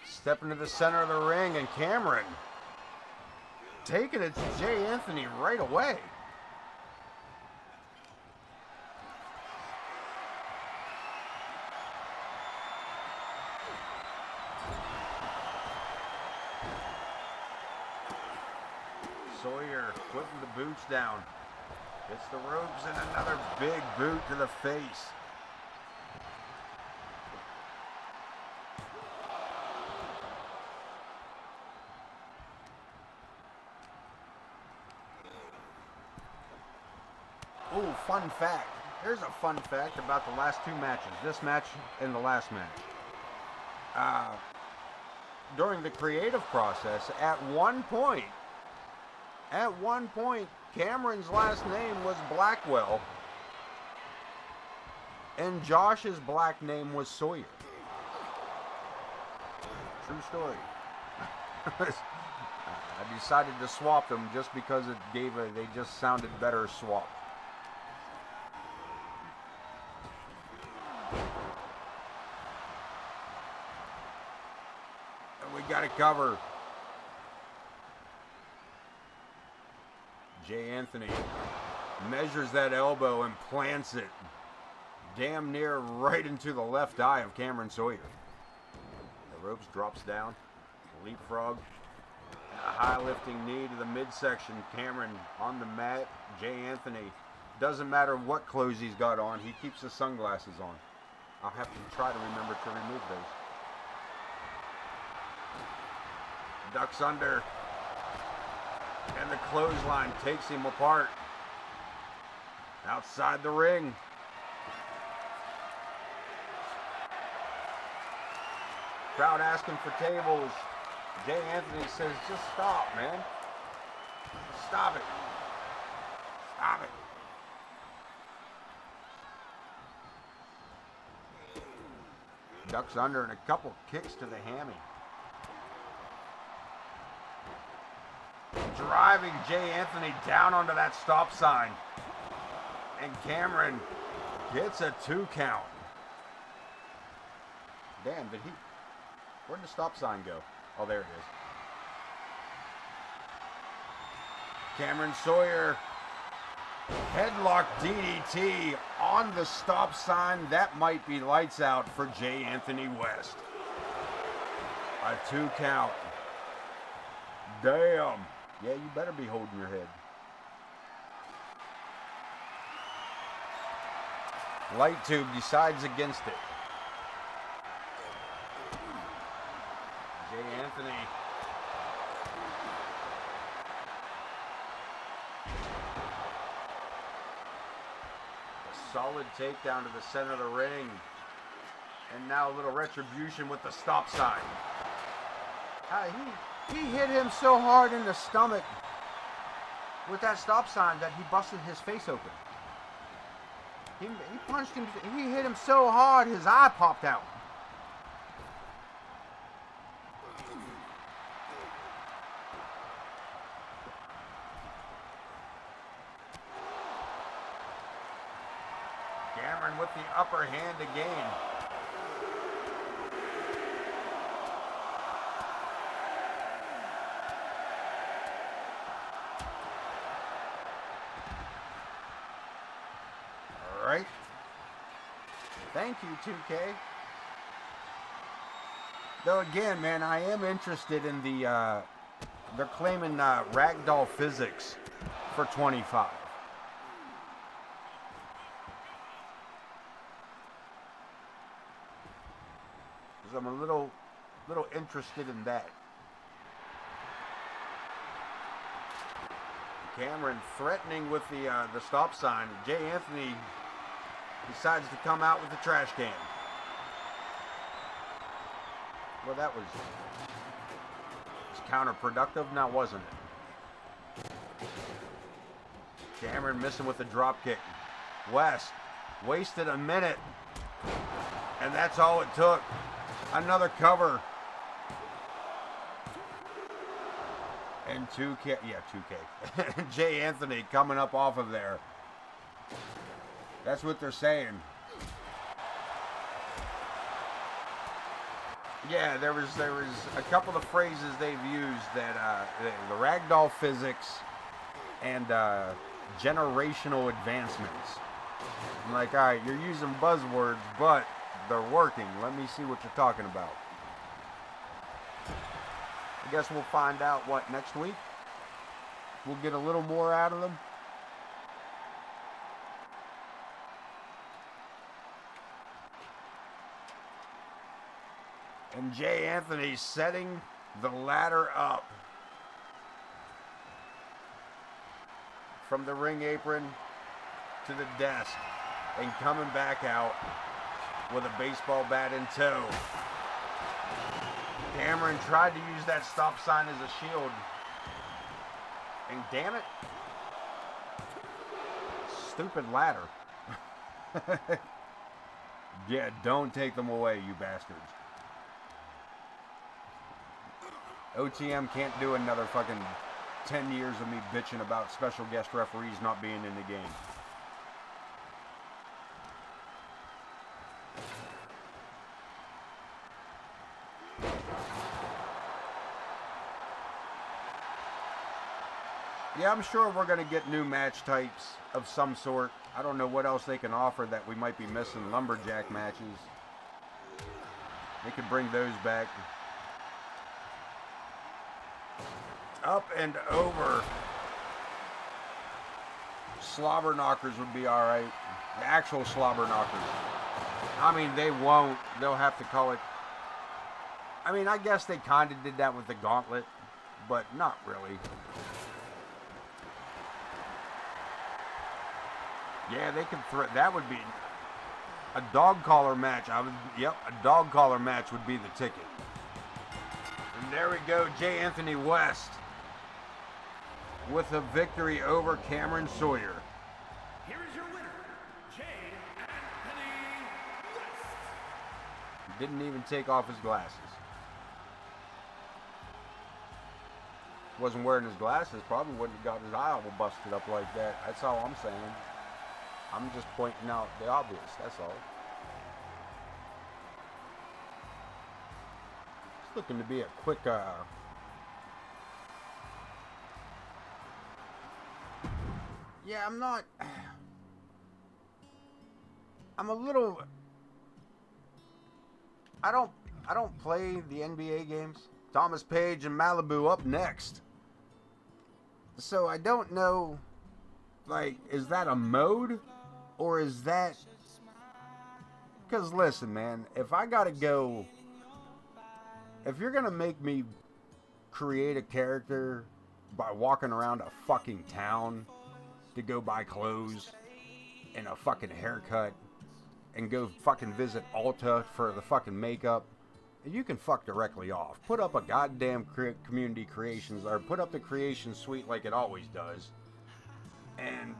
Step into the center of the ring, and Cameron taking it to Jay Anthony right away. Sawyer putting the boots down. Hits the ropes and another big boot to the face. Oh, fun fact. Here's a fun fact about the last two matches. This match and the last match. During the creative process, at one point, Cameron's last name was Blackwell, and Josh's black name was Sawyer. True story. I decided to swap them just because they just sounded better swapped. And we got it covered. Jay Anthony measures that elbow and plants it damn near right into the left eye of Cameron Sawyer. The ropes drops down, leapfrog, and a high lifting knee to the midsection. Cameron on the mat. Jay Anthony, doesn't matter what clothes he's got on, he keeps his sunglasses on. I'll have to try to remember to remove those. Ducks under. And the clothesline takes him apart. Outside the ring. Crowd asking for tables. Jay Anthony says, just stop, man. Stop it. Stop it. Ducks under and a couple kicks to the hammy. Driving Jay Anthony down onto that stop sign. And Cameron gets a 2 count. Damn, where'd the stop sign go? Oh, there it is. Cameron Sawyer, headlock DDT on the stop sign. That might be lights out for Jay Anthony West. A 2 count. Damn. Yeah, you better be holding your head. Light tube decides against it. Jay Anthony. A solid takedown to the center of the ring. And now a little retribution with the stop sign. He hit him so hard in the stomach with that stop sign that he busted his face open. He punched him. He hit him so hard his eye popped out. Cameron with the upper hand again. Thank you, 2K. Though again, man, I am interested in the, they're claiming ragdoll physics for 25. Because I'm a little interested in that. Cameron threatening with the stop sign. Jay Anthony decides to come out with the trash can. Well, that was counterproductive, now wasn't it? Cameron missing with the drop kick. West wasted a minute, and that's all it took. Another cover. And 2K, yeah, 2K. Jay Anthony coming up off of there. That's what they're saying. Yeah, there was a couple of phrases they've used that the ragdoll physics and generational advancements. I'm like, all right, you're using buzzwords, but they're working. Let me see what you're talking about. I guess we'll find out what next week. We'll get a little more out of them. And Jay Anthony setting the ladder up from the ring apron to the desk and coming back out with a baseball bat in tow. Cameron tried to use that stop sign as a shield. And damn it, stupid ladder. Yeah, don't take them away, you bastards. OTM can't do another fucking 10 years of me bitching about special guest referees not being in the game. Yeah, I'm sure we're going to get new match types of some sort. I don't know what else they can offer that we might be missing. Lumberjack matches. They could bring those back. Up and over. Slobber knockers would be alright. The actual slobber knockers. I mean, they won't. They'll have to call it. I mean, I guess they kind of did that with the gauntlet, but not really. Yeah, they could throw. That would be a dog collar match. Yep, a dog collar match would be the ticket. And there we go, Jay Anthony West with a victory over Cameron Sawyer.
Here is your winner, Jay Anthony West.
Didn't even take off his glasses. Wasn't wearing his glasses, probably wouldn't have got his eye all busted up like that. That's all I'm saying. I'm just pointing out the obvious, that's all. It's looking to be a quick, yeah, I'm a little, I don't play the NBA games. Thomas Page and Malibu up next. So I don't know, like, is that a mode? Or is that... Because listen, man, if I gotta go... If you're gonna make me create a character by walking around a fucking town to go buy clothes and a fucking haircut and go fucking visit Ulta for the fucking makeup, you can fuck directly off. Put up a goddamn community creations, or put up the creation suite like it always does, and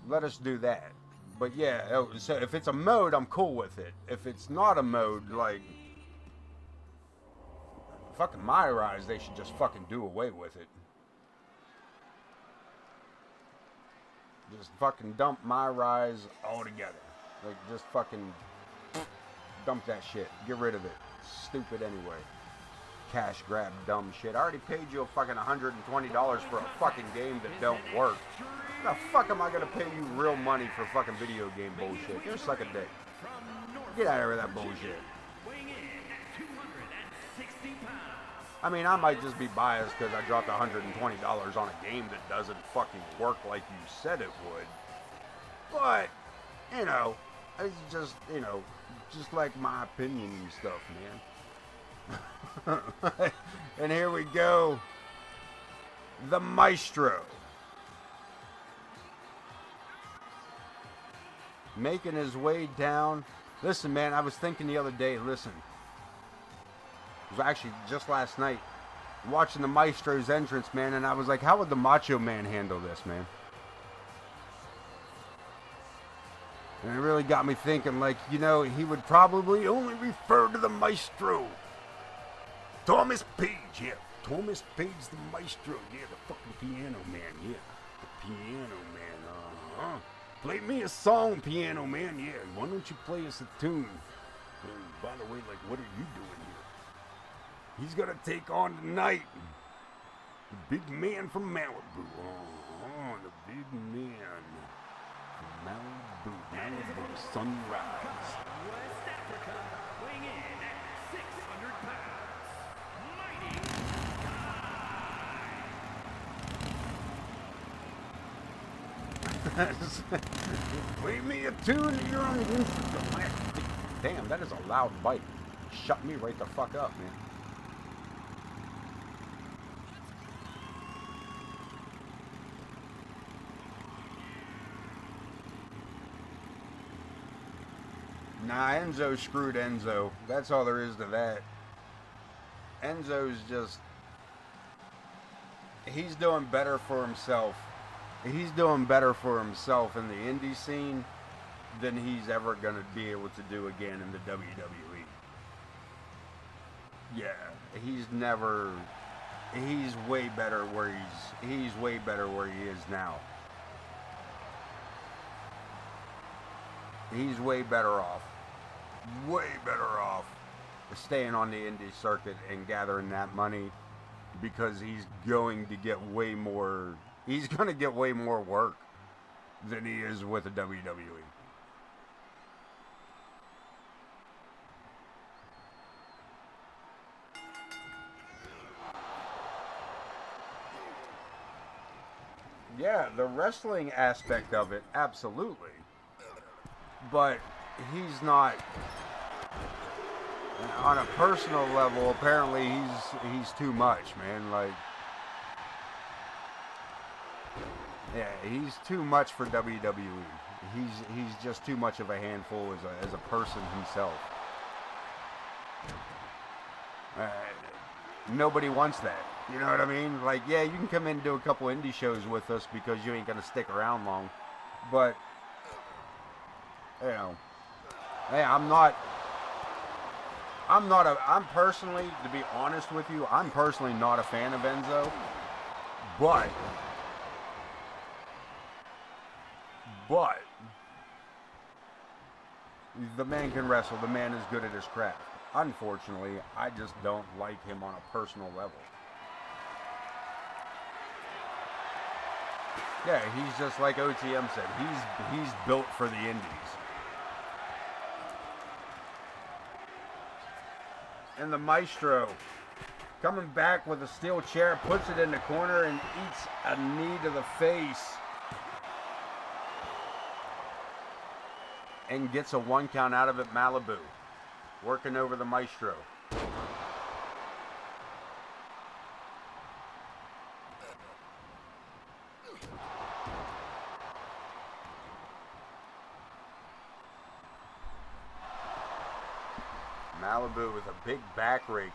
let us do that. But yeah, so if it's a mode, I'm cool with it. If it's not a mode, like, fucking my rise, they should just fucking do away with it. Just fucking dump my rise altogether. Like, just fucking dump that shit. Get rid of it. Stupid anyway. Cash grab dumb shit. I already paid you a fucking $120 for a fucking game that don't work. How the fuck am I gonna pay you real money for fucking video game bullshit? You're suck a dick. Get out of here with that bullshit.
Weighing in at 260 pounds.
I mean, I might just be biased because I dropped $120 on a game that doesn't fucking work like you said it would. But, you know, it's just, you know, just like my opinion and stuff, man. And here we go. The Maestro. Making his way down. Listen, man, I was thinking the other day, listen. It was actually just last night, watching the Maestro's entrance, man, and I was like, how would the Macho Man handle this, man? And it really got me thinking, like, you know, he would probably only refer to the Maestro. Thomas Page, yeah. Thomas Page, the Maestro, yeah, the fucking piano man, yeah. The piano man, uh-huh. Play me a song, piano man, yeah. Why don't you play us a tune? And by the way, like, what are you doing here? He's gonna take on tonight the big man from Malibu. Oh, the big man from Malibu. Malibu Sunrise.
West Africa, weighing in at 600 pounds. Mighty
Play me a tune and you're on the Instagram. Damn, that is a loud bite. Shut me right the fuck up, man. Nah, Enzo screwed Enzo. That's all there is to that. Enzo's just... he's doing better for himself. He's doing better for himself in the indie scene than he's ever going to be able to do again in the WWE. Yeah, he's way better where he's way better where he is now. He's way better off staying on the indie circuit and gathering that money, because he's going to get way more work than he is with the WWE. Yeah, the wrestling aspect of it, absolutely. But he's not, on a personal level, apparently he's too much, man. Like, yeah, he's too much for WWE. He's just too much of a handful as a person himself. Nobody wants that. You know what I mean? Like, yeah, you can come in and do a couple indie shows with us because you ain't gonna stick around long. But, you know, hey, I'm personally, to be honest with you, I'm personally not a fan of Enzo. But the man can wrestle. The man is good at his craft. Unfortunately, I just don't like him on a personal level. Yeah, he's just like OTM said. He's built for the indies. And the Maestro coming back with a steel chair, puts it in the corner and eats a knee to the face. And gets a 1 count out of it. Malibu working over the Maestro. Malibu with a big back rake,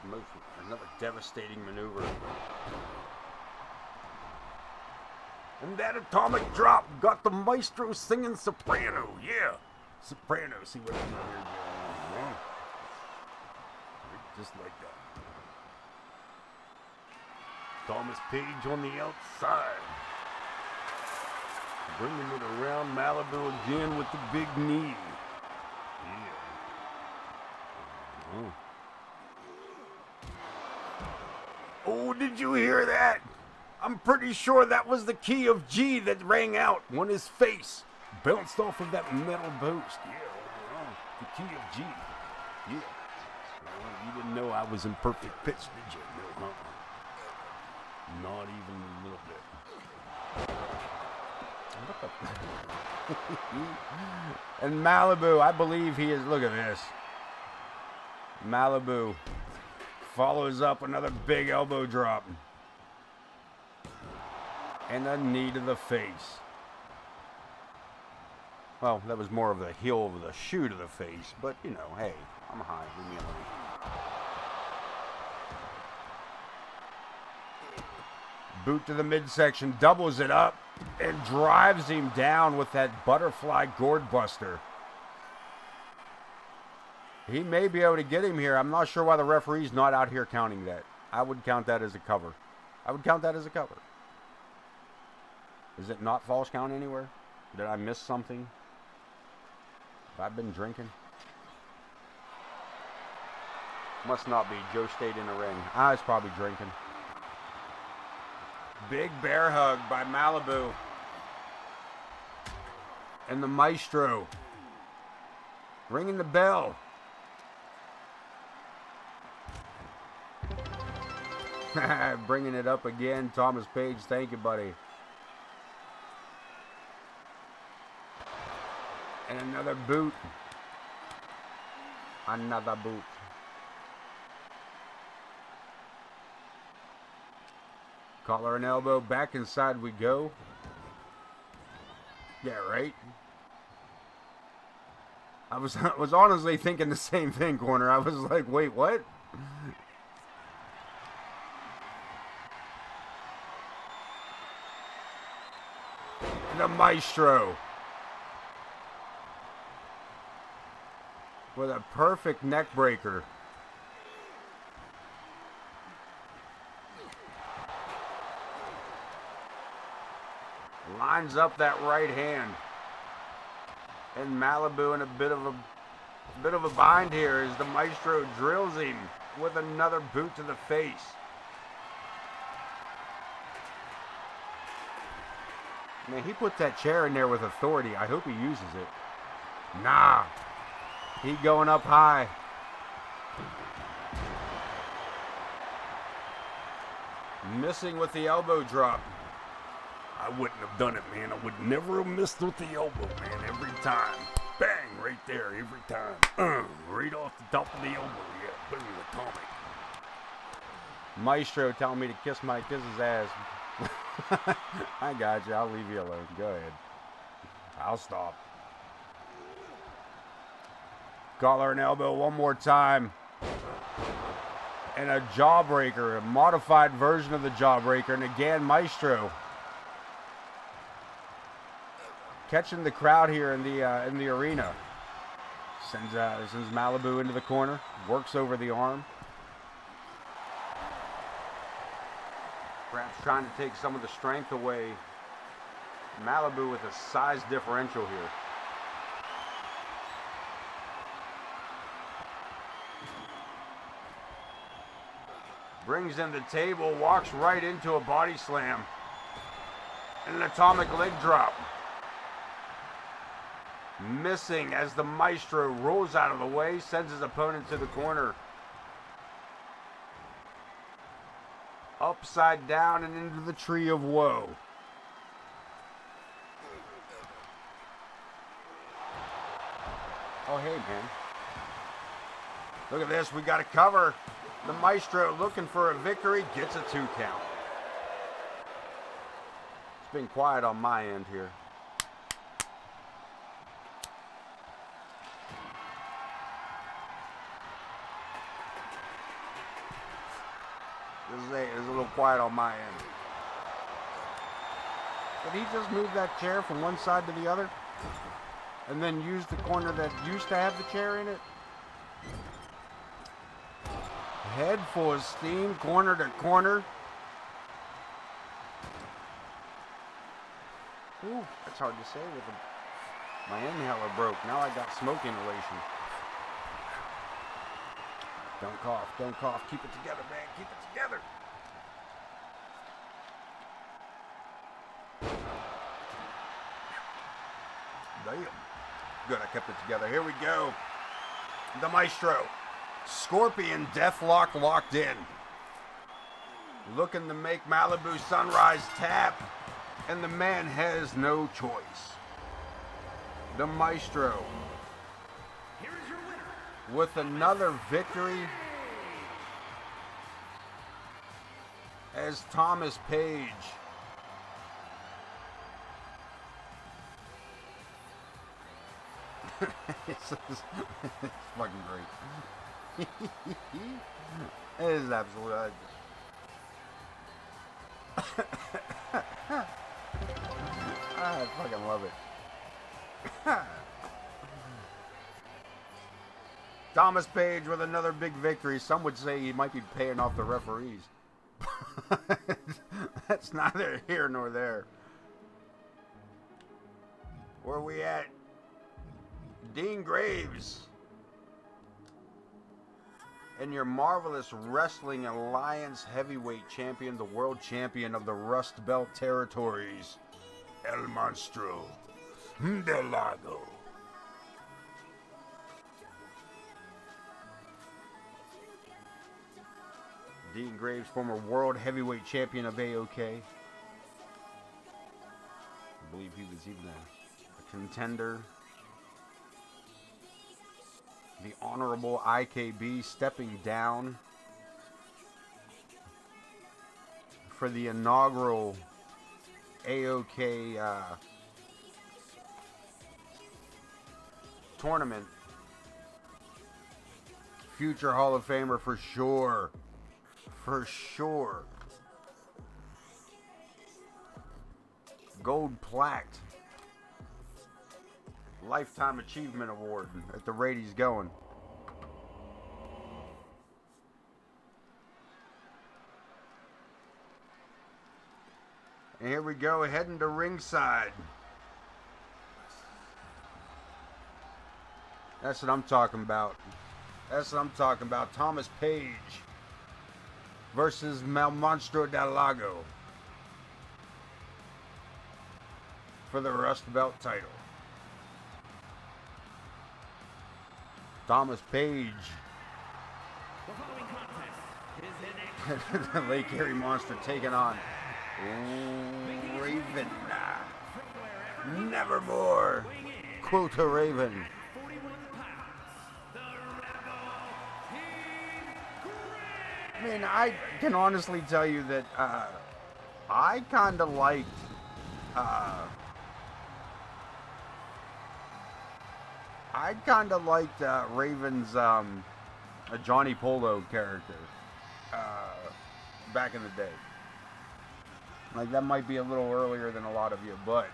another devastating maneuver. And that atomic drop got the Maestro singing soprano. Yeah, soprano. See what I'm doing here? Yeah. Just like that. Thomas Page on the outside. Bringing it around Malibu again with the big knee. Yeah. Oh, did you hear that? I'm pretty sure that was the key of G that rang out when his face bounced off of that metal post. Yeah, the KFG. Yeah. You didn't know I was in perfect pitch, did you? No, not even a little bit. And Malibu, I believe he is. Look at this. Malibu follows up another big elbow drop. And a knee to the face. Well, that was more of the heel of the shoe to the face. But, you know, hey, I'm high. Leave me alone. Boot to the midsection, doubles it up, and drives him down with that butterfly gourd buster. He may be able to get him here. I'm not sure why the referee's not out here counting that. I would count that as a cover. I would count that as a cover. Is it not false count anywhere? Did I miss something? Have I been drinking? Must not be. Joe stayed in the ring. I was probably drinking. Big bear hug by Malibu. And the Maestro. Ringing the bell. Bringing it up again. Thomas Page, thank you, buddy. And another boot. Another boot. Collar and elbow. Back inside we go. Yeah, right? I was honestly thinking the same thing, Corner. I was like, wait, what? The Maestro. With a perfect neck breaker. Lines up that right hand. And Malibu in a bit of a bind here as the Maestro drills him with another boot to the face. Man, he put that chair in there with authority. I hope he uses it. Nah. He going up high. Missing with the elbow drop. I wouldn't have done it, man. I would never have missed with the elbow, man. Every time. Bang, right there, every time. Right off the top of the elbow. Yeah, boom, atomic. Maestro telling me to kiss his ass. I got you. I'll leave you alone. Go ahead. I'll stop. Collar and elbow one more time. And a jawbreaker, a modified version of the jawbreaker. And again, Maestro catching the crowd here in the arena. Sends Malibu into the corner. Works over the arm. Perhaps trying to take some of the strength away. Malibu with a size differential here. Brings in the table, walks right into a body slam. And an atomic leg drop. Missing as the Maestro rolls out of the way, sends his opponent to the corner. Upside down and into the tree of woe. Oh, hey, man. Look at this. We got a cover. The Maestro looking for a victory. Gets a 2 count. It's been quiet on my end here. It's a little quiet on my end. Did he just move that chair from one side to the other? And then use the corner that used to have the chair in it? Head full of steam, corner to corner. Ooh, that's hard to say with my inhaler broke. Now I got smoke inhalation. Don't cough, don't cough. Keep it together, man. Keep it together. Damn. Good, I kept it together. Here we go. The Maestro. Scorpion Deathlock locked in. Looking to make Malibu Sunrise tap. And the man has no choice. The Maestro.
Here is your winner.
With another victory. As Thomas Page. it's fucking great. It is absolutely. I fucking love it. Thomas Page with another big victory. Some would say he might be paying off the referees. That's neither here nor there. Where are we at? Dean Graves. And your Marvelous Wrestling Alliance Heavyweight Champion, the World Champion of the Rust Belt Territories, El Monstro del Lago. Dean Graves, former World Heavyweight Champion of AoK. I believe he was even a contender. The Honorable IKB stepping down for the inaugural AoK tournament. Future Hall of Famer for sure. For sure. Gold plaqued. Lifetime Achievement Award at the rate he's going. And here we go, heading to ringside. That's what I'm talking about. That's what I'm talking about. Thomas Page versus El Monstro del Lago for the Rust Belt title. Thomas Page.
The following contest is
The Lake Erie Monster taking on Raven. Nevermore. Quote a Raven.
41 pounds, the Rebel King Greg.
I mean, I can honestly tell you that I kind of liked Raven's Johnny Polo character back in the day. Like, that might be a little earlier than a lot of you, but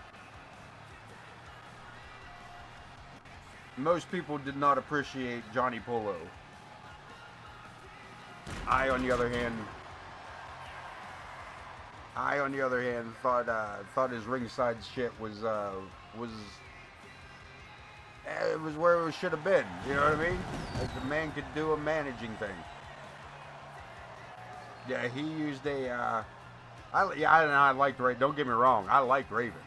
most people did not appreciate Johnny Polo. I, on the other hand, thought his ringside shit was it was where it should have been. You know what I mean? Like, the man could do a managing thing. Yeah, he used a. I liked Raven. Don't get me wrong. I liked Raven.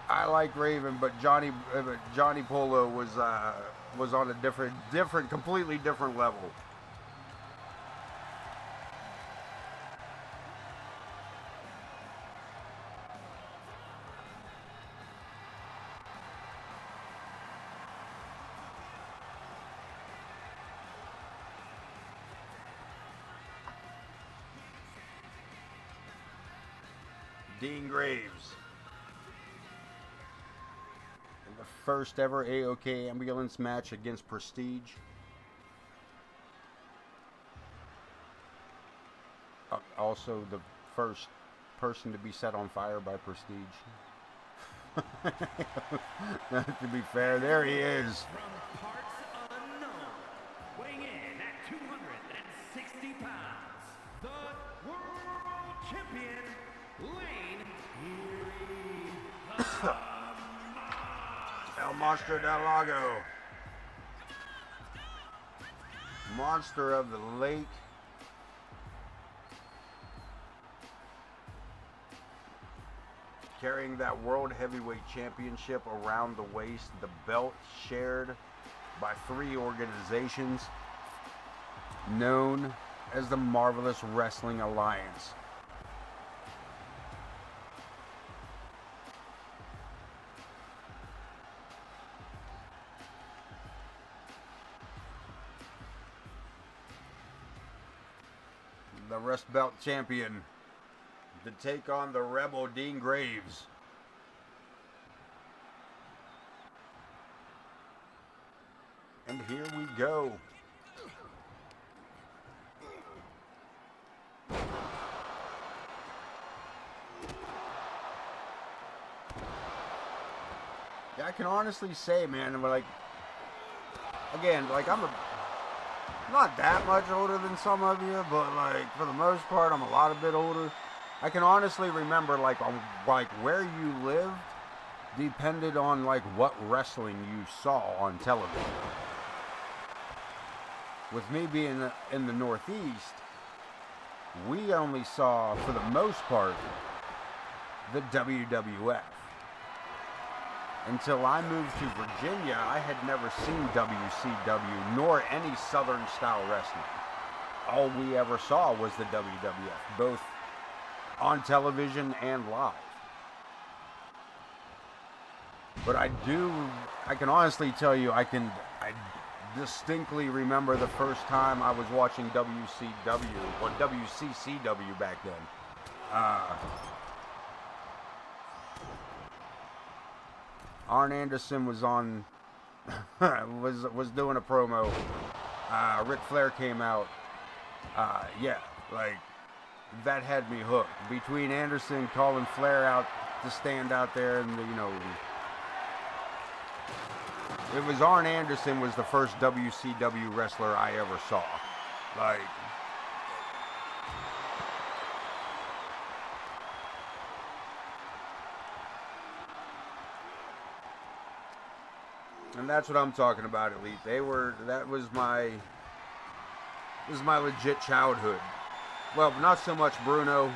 I like Raven, but Johnny Polo was on a different, completely different level. Dean Graves. In the first ever AoK ambulance match against Prestige. Also the first person to be set on fire by Prestige. To be fair, there he is.
From parts unknown, weighing in at 260 pounds, the World Champion, Lane Erie.
El Monstro del Lago. Monster of the Lake. carrying that World Heavyweight Championship around the waist, the belt shared by 3 organizations known as the Marvelous Wrestling Alliance. The Rust Belt Champion to take on the Rebel Dean Graves. And here we go. Yeah, I can honestly say, man, like, again, like, I'm not that much older than some of you, but like for the most part, I'm a bit older. I can honestly remember like on like where you lived depended on like what wrestling you saw on television. With me being in the Northeast, we only saw, for the most part, the WWF. Until I moved to Virginia, I had never seen WCW, nor any Southern style wrestling. All we ever saw was the WWF, both on television and live. But I can honestly tell you, I distinctly remember the first time I was watching WCW, or WCCW back then. Arn Anderson was on, was doing a promo. Ric Flair came out. Yeah, like, that had me hooked. Between Anderson calling Flair out to stand out there, and it was Arn Anderson was the first WCW wrestler I ever saw. Like, and that's what I'm talking about, Elite. That was my legit childhood. Well, not so much Bruno.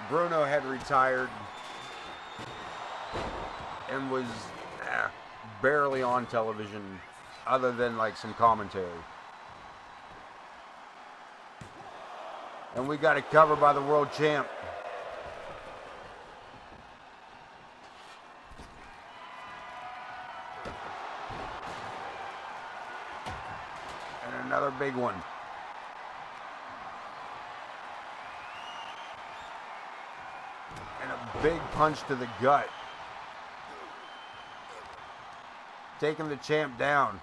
Bruno had retired and was barely on television other than like some commentary. And we got it covered by the world champ. And another big one. And a big punch to the gut. Taking the champ down.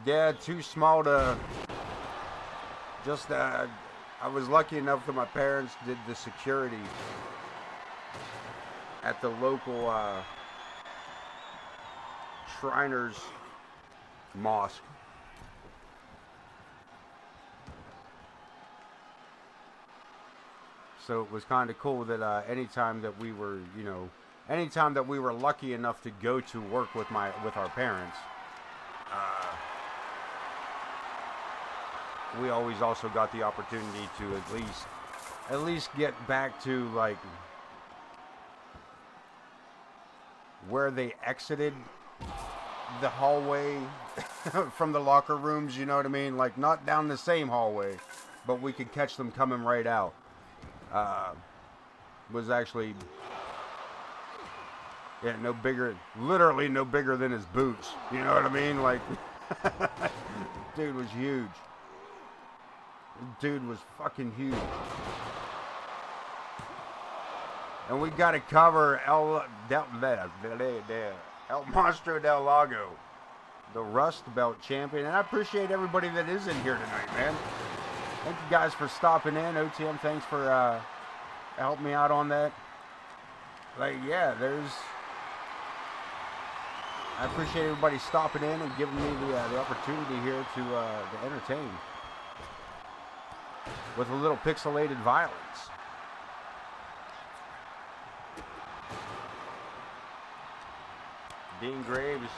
Yeah, too small to just, I was lucky enough that my parents did the security at the local Shriners Mosque. So it was kind of cool that anytime that we were, anytime that we were lucky enough to go to work with our parents, we always also got the opportunity to at least get back to like where they exited the hallway from the locker rooms, you know what I mean? Like, not down the same hallway, but we could catch them coming right out. Was actually, yeah, literally no bigger than his boots. You know what I mean? Like, dude was huge. Dude was fucking huge. And we got to cover El Monstro del Lago, the Rust Belt champion. And I appreciate everybody that is in here tonight, man. Thank you guys for stopping in. OTM, thanks for helping me out on that. Like, yeah, I appreciate everybody stopping in and giving me the opportunity here to entertain with a little pixelated violence. Dean Graves,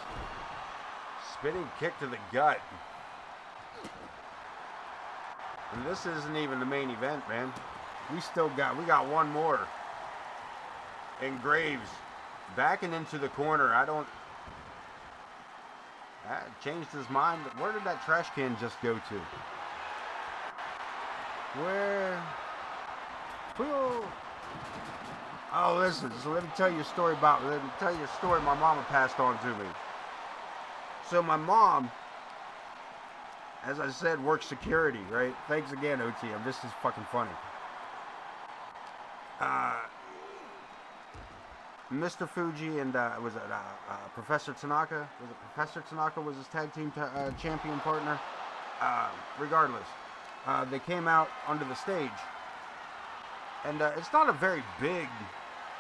spinning kick to the gut. And this isn't even the main event, man. We got one more. And Graves backing into the corner. Changed his mind. Where did that trash can just go to? Where? Oh, listen. So let me tell you a story my mama passed on to me. So my mom, as I said, works security, right? Thanks again, OTM. This is fucking funny. Mr. Fuji and Professor Tanaka? Was it Professor Tanaka was his tag team champion partner? Regardless, they came out onto the stage, and it's not a very big.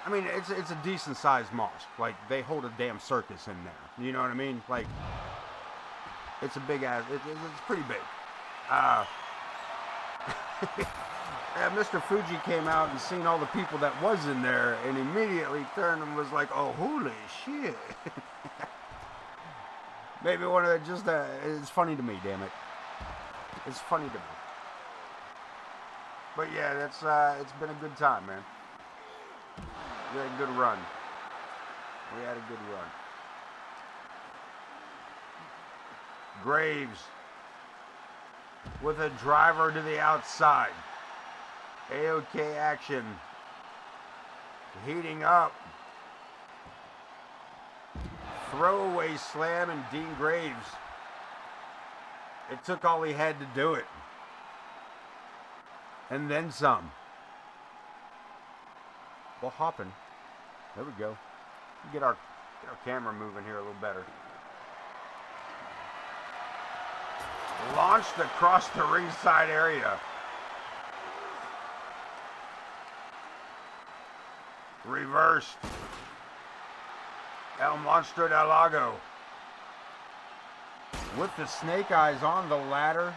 I mean, it's a decent sized mosque. Like they hold a damn circus in there. You know what I mean? Like it's a big ass. It's pretty big. And Mr. Fuji came out and seen all the people that was in there and immediately turned and was like, oh, holy shit. Maybe one of the it's funny to me, damn it. It's funny to me. But yeah, it's been a good time, man. We had a good run. Graves with a driver to the outside. AoK action heating up. Throwaway slam and Dean Graves. It took all he had to do it. And then some. Well, hopping. There we go. Get our camera moving here a little better. Launched across the ringside area. Reversed. El Monstro del Lago. With the snake eyes on the ladder.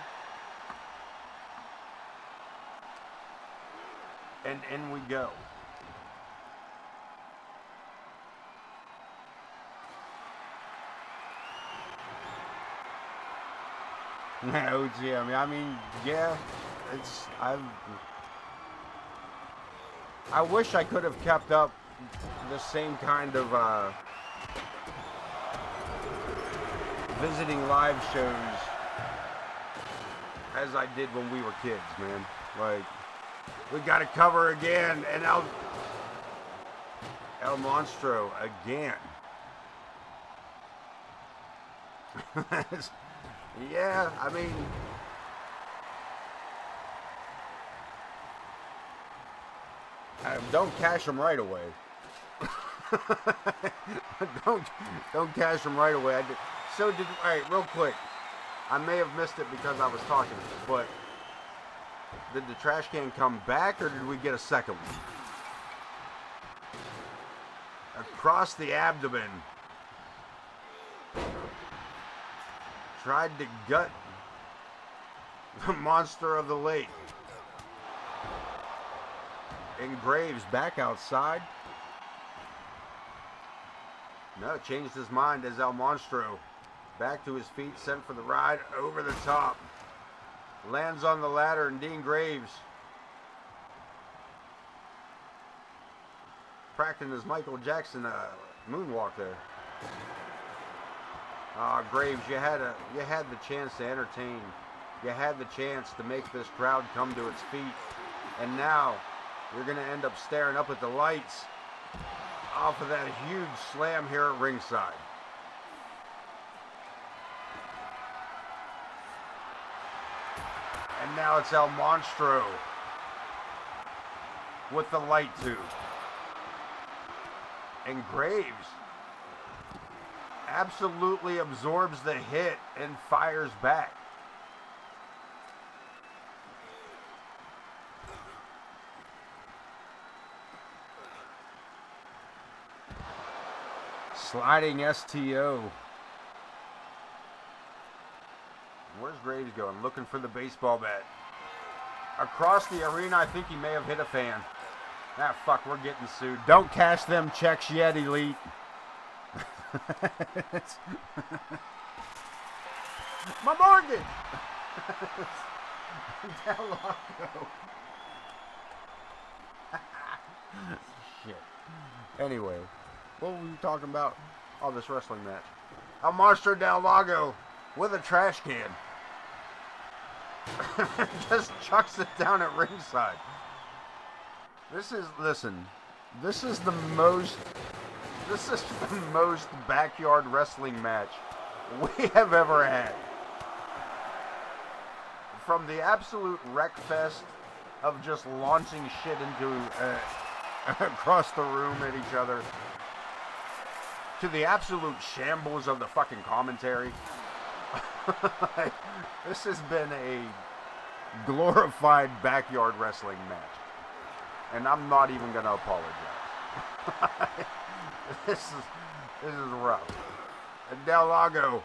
And in we go. OGM. I mean, yeah, I wish I could have kept up the same kind of visiting live shows as I did when we were kids, man. Like, we got to cover again, and El Monstro again. Yeah, I mean, don't cash them right away. don't cash them right away. All right, real quick. I may have missed it because I was talking, but did the trash can come back or did we get a second one? Across the abdomen. Tried to gut the monster of the lake. And Graves back outside. No, changed his mind as El Monstro. Back to his feet, sent for the ride over the top. Lands on the ladder and Dean Graves. Practicing his Michael Jackson moonwalk there. Graves, you had the chance to entertain. You had the chance to make this crowd come to its feet. And now you're going to end up staring up at the lights off of that huge slam here at ringside. And now it's El Monstro with the light tube. And Graves absolutely absorbs the hit and fires back. Sliding STO. Where's Graves going? Looking for the baseball bat. Across the arena, I think he may have hit a fan. Ah, fuck, we're getting sued. Don't cash them checks yet, Elite. My mortgage! Del Lago. Shit. Anyway, what were we talking about? Oh, this wrestling match. El Monstro del Lago with a trash can. Just chucks it down at ringside. This is the most backyard wrestling match we have ever had. From the absolute wreck fest of just launching shit into across the room at each other, to the absolute shambles of the fucking commentary. Like, this has been a glorified backyard wrestling match, and I'm not even gonna apologize. This is rough. And Del Lago,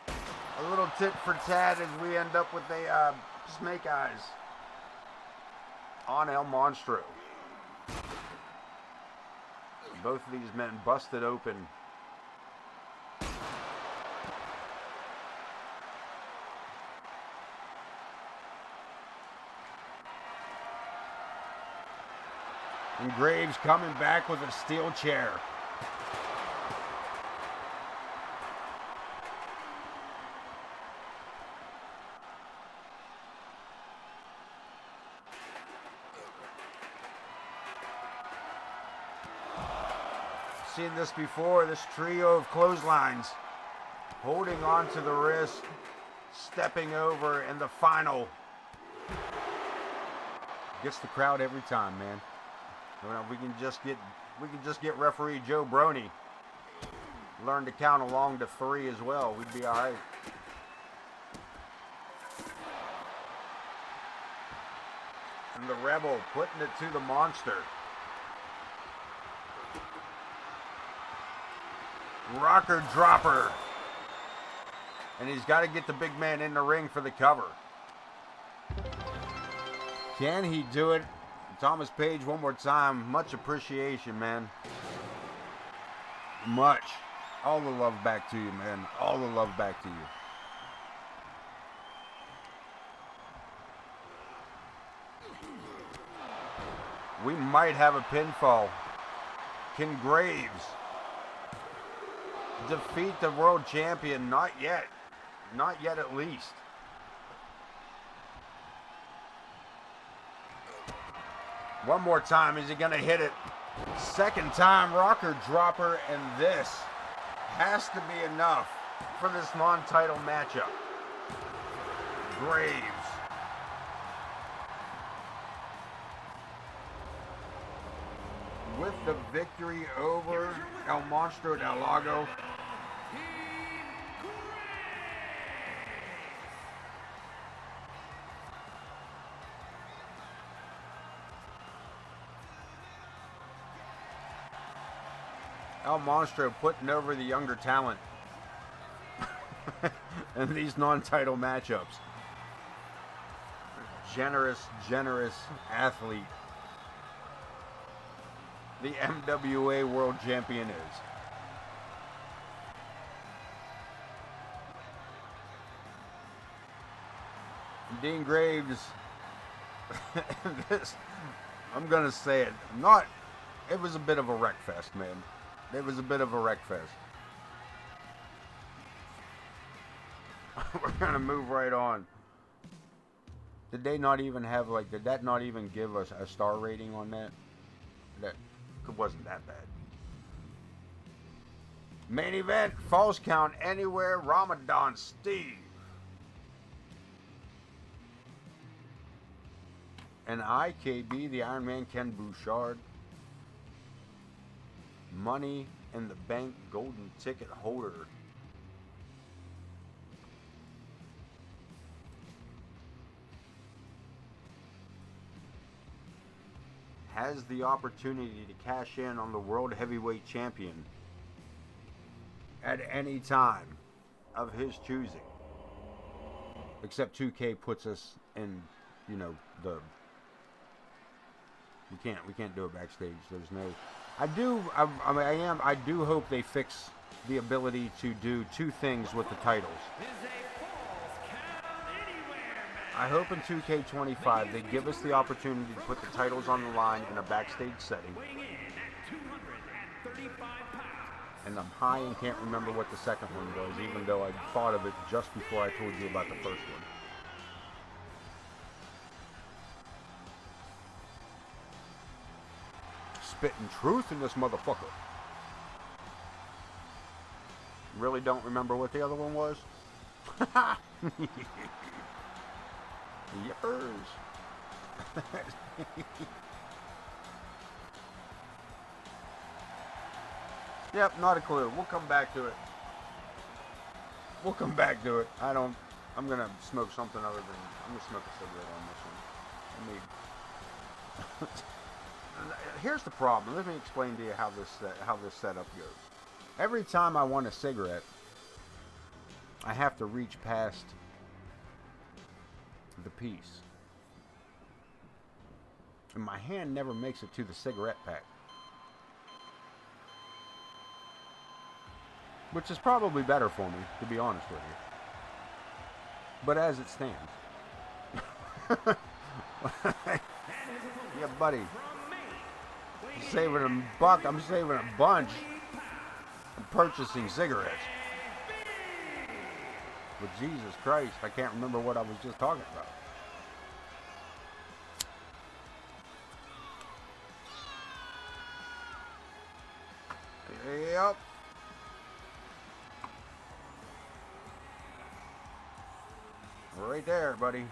a little tit for tat as we end up with a snake eyes on El Monstro. Both of these men busted open. And Graves coming back with a steel chair. Seen this before, this trio of clotheslines holding on to the wrist, stepping over in the final. Gets the crowd every time, man. We can just get referee Joe Brony. Learn to count along to 3 as well. We'd be all right. And the Rebel putting it to the Monster. Rocker dropper. And he's got to get the big man in the ring for the cover. Can he do it? Thomas Page, one more time. Much appreciation, man. Much. All the love back to you, man. All the love back to you. We might have a pinfall. Can Graves defeat the world champion? Not yet. Not yet, at least. One more time. Is he going to hit it? Second time, rocker dropper, and this has to be enough for this non-title matchup. Graves. With the victory over El Monstro del Lago. El Monstro putting over the younger talent in these non-title matchups. Generous athlete. The MWA World Champion is. Dean Graves, I'm going to say it, it was a bit of a wreck fest, man. It was a bit of a wreck fest. We're going to move right on. Did they not even have, did that not even give us a star rating on that? That wasn't that bad. Main event, Falls Count Anywhere, Ramadan Steve. And IKB, the Iron Man Ken Bouchard. Money in the Bank golden ticket holder. Has the opportunity to cash in on the World Heavyweight Champion at any time of his choosing. Except 2K puts us in, we can't do it backstage. There's no, I do hope they fix the ability to do two things with the titles. I hope in 2K25 they give us the opportunity to put the titles on the line in a backstage setting.
Weighing in at 235 pounds.
And I'm high and can't remember what the second one was, even though I thought of it just before I told you about the first one. Spitting truth in this motherfucker. Really don't remember what the other one was? Yippers. Yep, not a clue. We'll come back to it. We'll come back to it. I'm gonna smoke something other than, I'm gonna smoke a cigarette on this one. Here's the problem. Let me explain to you how this setup goes. Every time I want a cigarette, I have to reach past the piece. And my hand never makes it to the cigarette pack. Which is probably better for me, to be honest with you. But as it stands. Yeah, buddy. I'm saving a buck. I'm saving a bunch. I'm purchasing cigarettes. But Jesus Christ, I can't remember what I was just talking about. Yep. Right there, buddy.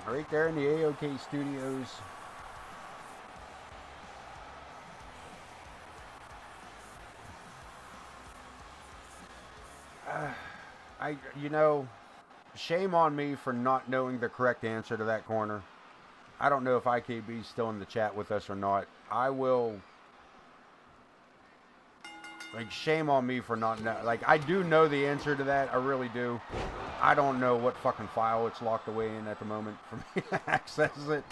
Right there in the AoK studios. Shame on me for not knowing the correct answer to that corner. I don't know if IKB is still in the chat with us or not. Shame on me for not know. I do know the answer to that. I really do. I don't know what fucking file it's locked away in at the moment for me to access it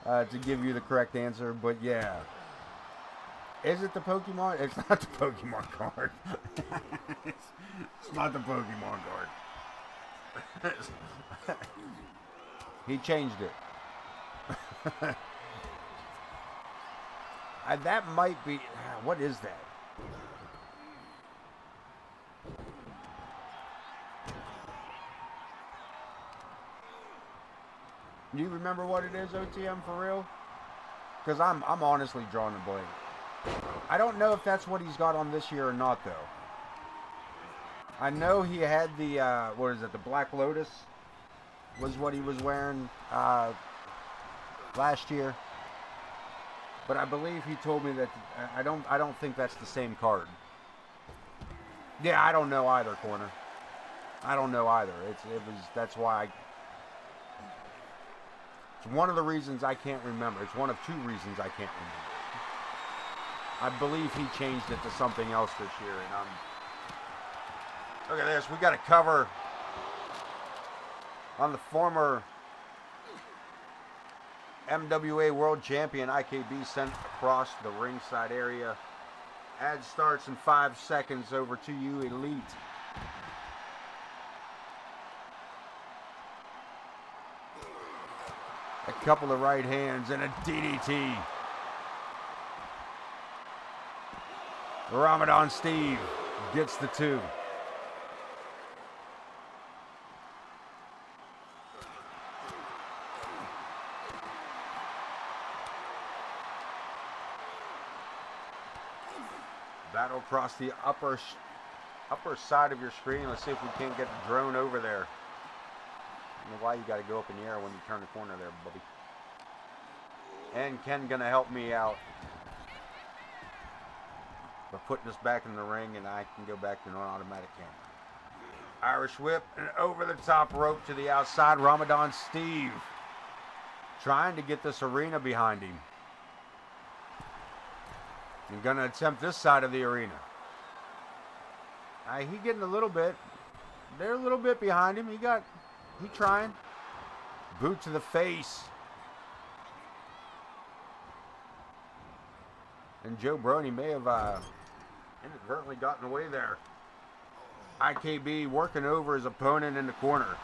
to give you the correct answer. But yeah. Is it the Pokemon? It's not the Pokemon card. It's not the Pokemon card. He changed it. That might be... What is that? Do you remember what it is, OTM, for real? Because I'm honestly drawing a blank. I don't know if that's what he's got on this year or not, though. I know he had the, the Black Lotus was what he was wearing last year. But I believe he told me that, I don't think that's the same card. Yeah, I don't know either, Corner. I don't know either. That's why it's one of the reasons I can't remember. It's one of two reasons I can't remember. I believe he changed it to something else this year, and look at this. We got a cover on the former MWA World Champion IKB sent across the ringside area. Ad starts in 5 seconds. Over to you, Elite. A couple of right hands and a DDT. Ramadan Steve gets the 2. Battle across the upper side of your screen. Let's see if we can't get the drone over there. I don't know why you got to go up in the air when you turn the corner there, Bubby. And Ken gonna help me out. We're putting this back in the ring, and I can go back to an automatic camera. Irish whip and over the top rope to the outside. Ramadan Steve trying to get this arena behind him. And gonna attempt this side of the arena. He getting a little bit. They're a little bit behind him. He trying. Boot to the face. And Joe Brony may have inadvertently gotten away there. IKB working over his opponent in the corner.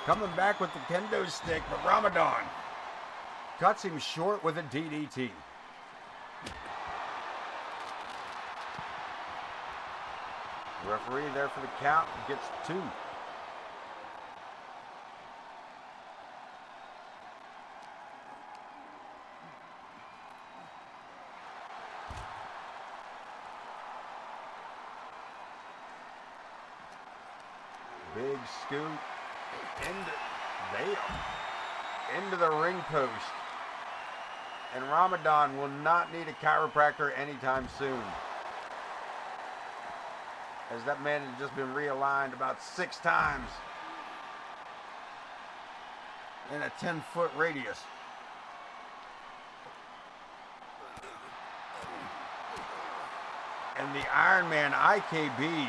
Coming back with the kendo stick, but Ramadan cuts him short with a DDT. Referee there for the count, gets 2. Big scoop into the ring post. And Ramadan will not need a chiropractor anytime soon, as that man has just been realigned about 6 times in a 10-foot radius. And the Iron Man IKB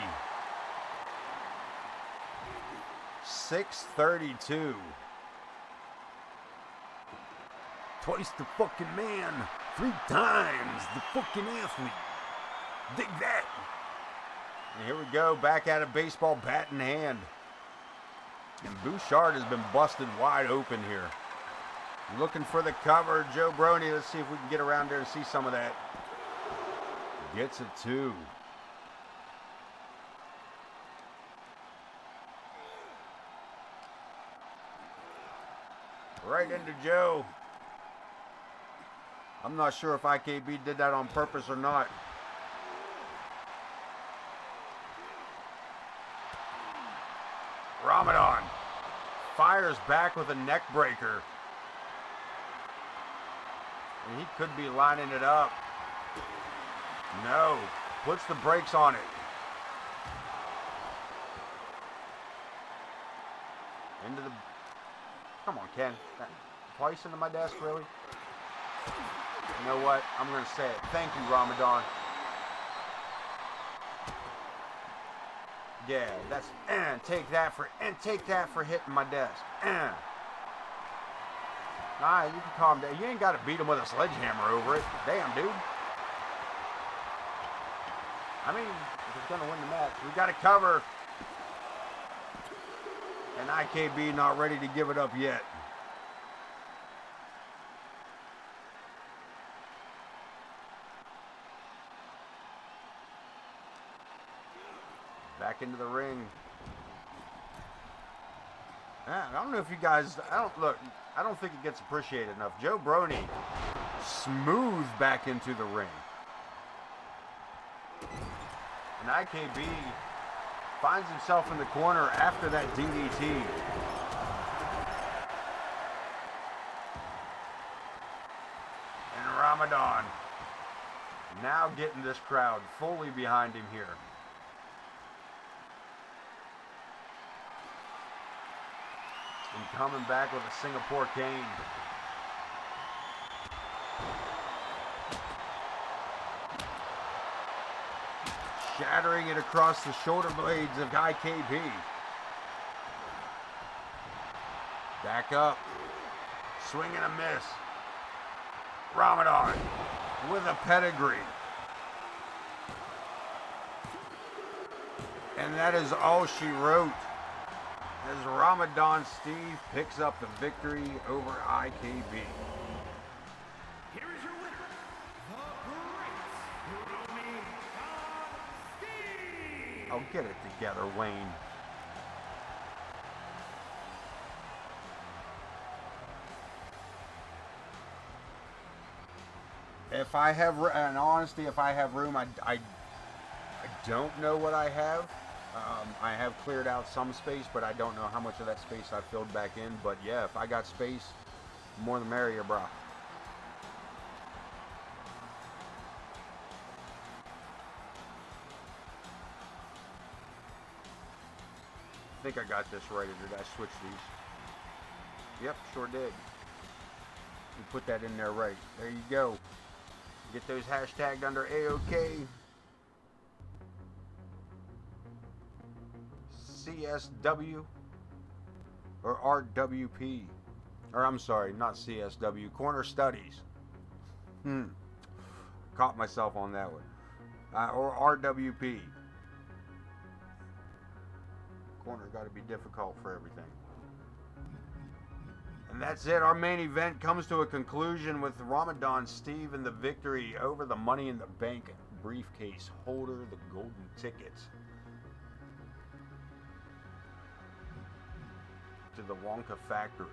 632. Twice the fucking man, 3 times the fucking athlete. Dig that. And here we go, back at a baseball bat in hand. And Bouchard has been busted wide open here. Looking for the cover, Joe Brony. Let's see if we can get around there and see some of that. Gets it 2. Right into Joe. I'm not sure if IKB did that on purpose or not. Ramadan fires back with a neck breaker. And he could be lining it up. No, puts the brakes on it. Into the... Come on, Ken. Twice into my desk, really? You know what? I'm going to say it. Thank you, Ramadan. Yeah, that's... take that for hitting my desk. Nah, you can calm down. You ain't got to beat him with a sledgehammer over it. Damn, dude. I mean, if he's going to win the match, we got to cover. And IKB not ready to give it up yet. Back into the ring. I don't know if you guys, I don't think it gets appreciated enough. Joe Brony smooth back into the ring. And IKB finds himself in the corner after that DDT. And Ramadan now getting this crowd fully behind him here. And coming back with a Singapore cane. Shattering it across the shoulder blades of IKB. Back up. Swing and a miss. Ramadan with a pedigree. And that is all she wrote, as Ramadan Steve picks up the victory over IKB.
Here is your winner, the great Ramadan Steve.
Oh, get it together, Wayne. If I have, in honesty, if I have room, I don't know what I have. I have cleared out some space, but I don't know how much of that space I filled back in. But yeah, if I got space, more the merrier, bro. I think I got this right, or did I switch these? Yep, sure did. You put that in there right. There you go. Get those hashtagged under AoK. CSW or RWP, or I'm sorry, not CSW, Corner Studies. Caught myself on that one. Or RWP. Corner got to be difficult for everything. And that's it. Our main event comes to a conclusion with Ramadan Steve and the victory over the Money in the Bank briefcase holder, the golden ticket, to the Wonka factory.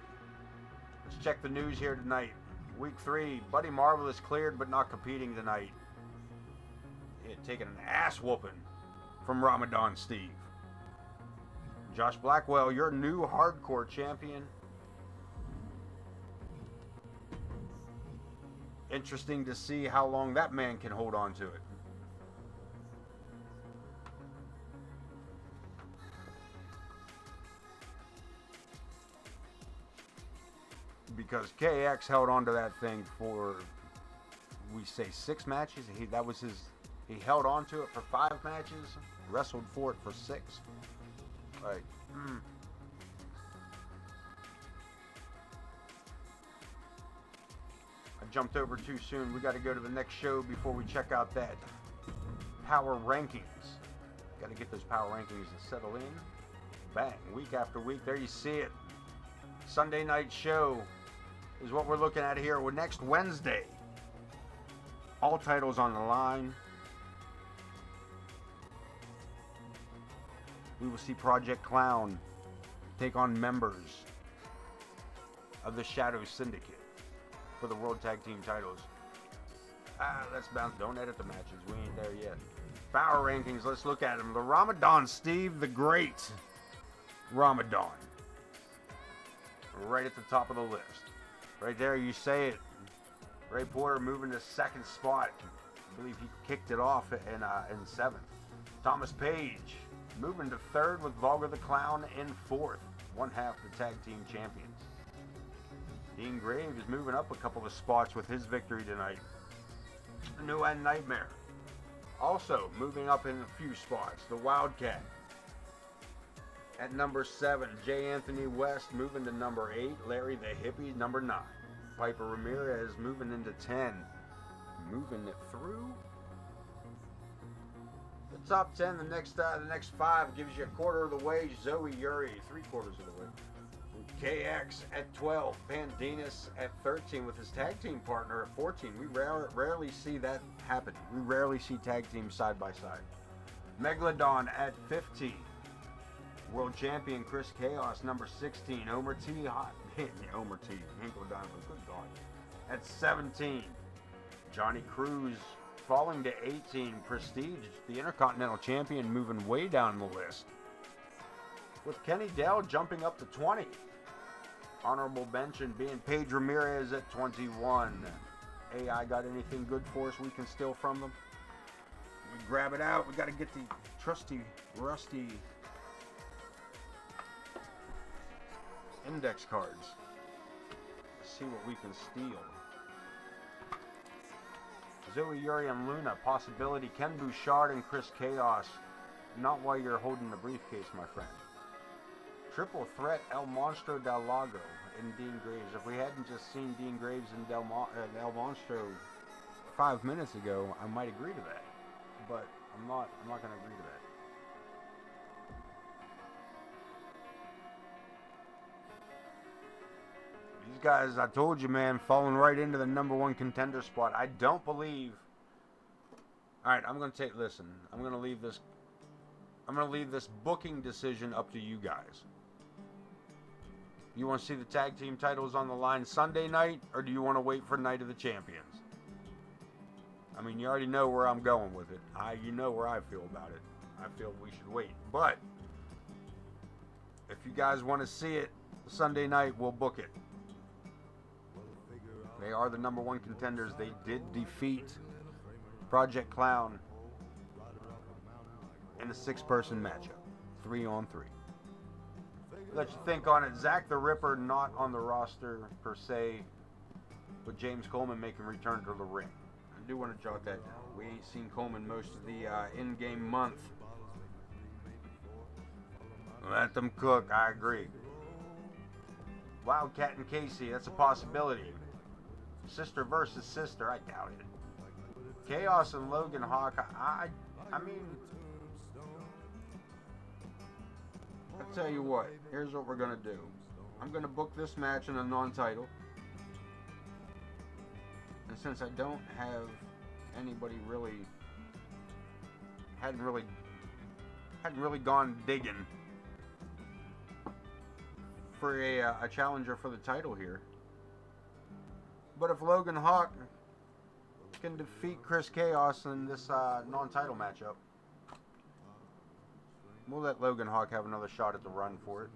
Let's check the news here tonight. Week 3, Buddy Marvelous cleared but not competing tonight. He had taken an ass whooping from Ramadan Steve. Josh Blackwell, your new hardcore champion. Interesting to see how long that man can hold on to it. Because KX held on to that thing for, we say 6 matches. He held on to it for 5 matches, wrestled for it for 6. Like, I jumped over too soon. We got to go to the next show before we check out that power rankings. Got to get those power rankings to settle in. Bang, week after week. There you see it. Sunday night show is what we're looking at here. Well, next Wednesday, all titles on the line. We will see Project Clown take on members of the Shadow Syndicate for the World Tag Team titles. Let's bounce. Don't edit the matches. We ain't there yet. Power rankings. Let's look at them. The Ramadan Steve, the Great Ramadan, right at the top of the list. Right there, you say it. Ray Porter moving to 2nd spot. I believe he kicked it off in 7th. Thomas Page moving to 3rd with Vulgar the Clown in 4th. 1/2 the tag team champions. Dean Graves is moving up a couple of spots with his victory tonight. New End Nightmare also moving up in a few spots. The Wildcat at number 7. J. Anthony West moving to number 8. Larry the Hippie, number 9. Piper Ramirez moving into 10. Moving it through the top 10. The next 5 gives you a quarter of the way. Zoe Uri, 3/4 of the way. KX at 12. Pandinas at 13 with his tag team partner at 14. We rarely see that happen. We rarely see tag teams side by side. Megalodon at 15. World Champion Chris Chaos, number 16. Omer T. Omer T. Hinkle Diamond, good God. At 17. Johnny Cruz falling to 18. Prestige, the Intercontinental Champion, moving way down the list. With Kenny Dell jumping up to 20. Honorable mention being Paige Ramirez at 21. AI got anything good for us we can steal from them? We grab it out. We got to get the trusty, rusty index cards. See what we can steal. Zoe Uri and Luna, possibility. Ken Bouchard and Chris Chaos. Not while you're holding the briefcase, my friend. Triple threat, El Monstro del Lago and Dean Graves. If we hadn't just seen Dean Graves and El Monstro 5 minutes ago, I might agree to that. But I'm not going to agree to that. These guys, I told you, man, falling right into the number 1 contender spot. I don't believe. All right, I'm going to listen. I'm going to leave this booking decision up to you guys. You want to see the tag team titles on the line Sunday night, or do you want to wait for Night of the Champions? I mean, you already know where I'm going with it. You know where I feel about it. I feel we should wait. But if you guys want to see it Sunday night, we'll book it. They are the number 1 contenders. They did defeat Project Clown in a 6-person matchup. 3-on-3. Let you think on it. Zach the Ripper not on the roster per se, but James Coleman making return to the ring. I do want to jot that down. We ain't seen Coleman most of the in-game month. Let them cook. I agree. Wildcat and Casey, that's a possibility. Sister versus sister, I doubt it. Chaos and Logan Hawk, I mean, I'll tell you what, here's what we're going to do. I'm going to book this match in a non-title. And since I don't have anybody really, hadn't really gone digging for a challenger for the title here. But if Logan Hawk can defeat Chris Chaos in this non-title matchup, we'll let Logan Hawk have another shot at the run for it.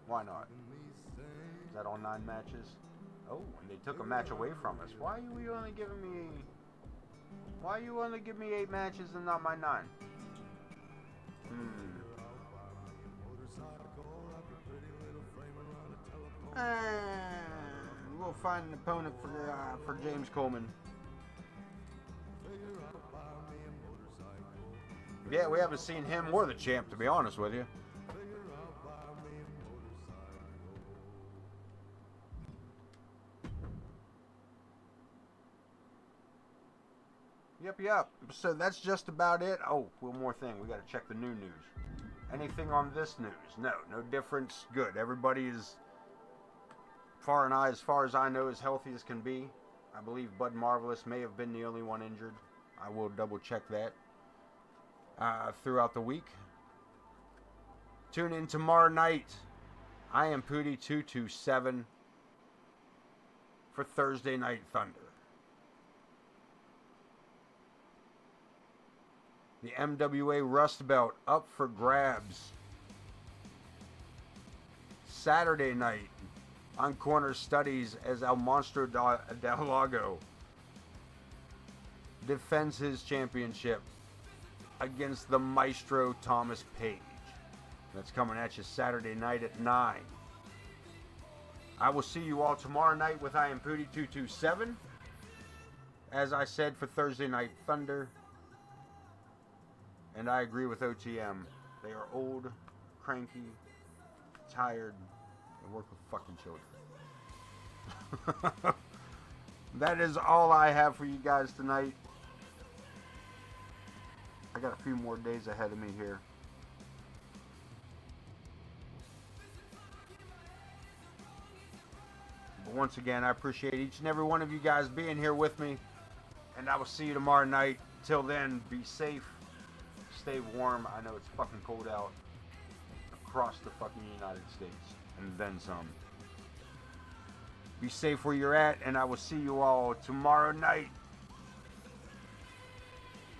Why not? Is that all 9 matches? Oh, and they took a match away from us. Why are you only giving me... Why you only give me 8 matches and not my 9? We'll find an opponent for James Coleman. Yeah, we haven't seen him or the champ, to be honest with you. Yep. So that's just about it. Oh, one more thing. We got to check the new news. Anything on this news? No difference. Good. Everybody is, as far as I know, as healthy as can be. I believe Bud Marvelous may have been the only one injured. I will double check that throughout the week. Tune in tomorrow night. I am Pootie 227 for Thursday Night Thunder. The MWA Rust Belt up for grabs. Saturday night on Corner Studies as El Monstro del Lago defends his championship against the Maestro Thomas Page. That's coming at you Saturday night at 9. I will see you all tomorrow night with I Am Pootie 227. As I said, for Thursday Night Thunder. And I agree with OTM. They are old, cranky, tired, and work with fucking children. That is all I have for you guys tonight. I got a few more days ahead of me here. But once again, I appreciate each and every one of you guys being here with me. And I will see you tomorrow night. Till then, be safe. Stay warm. I know it's fucking cold out across the fucking United States. And then some. Be safe where you're at. And I will see you all tomorrow night.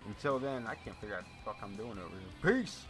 Until then, I can't figure out what the fuck I'm doing over here. Peace!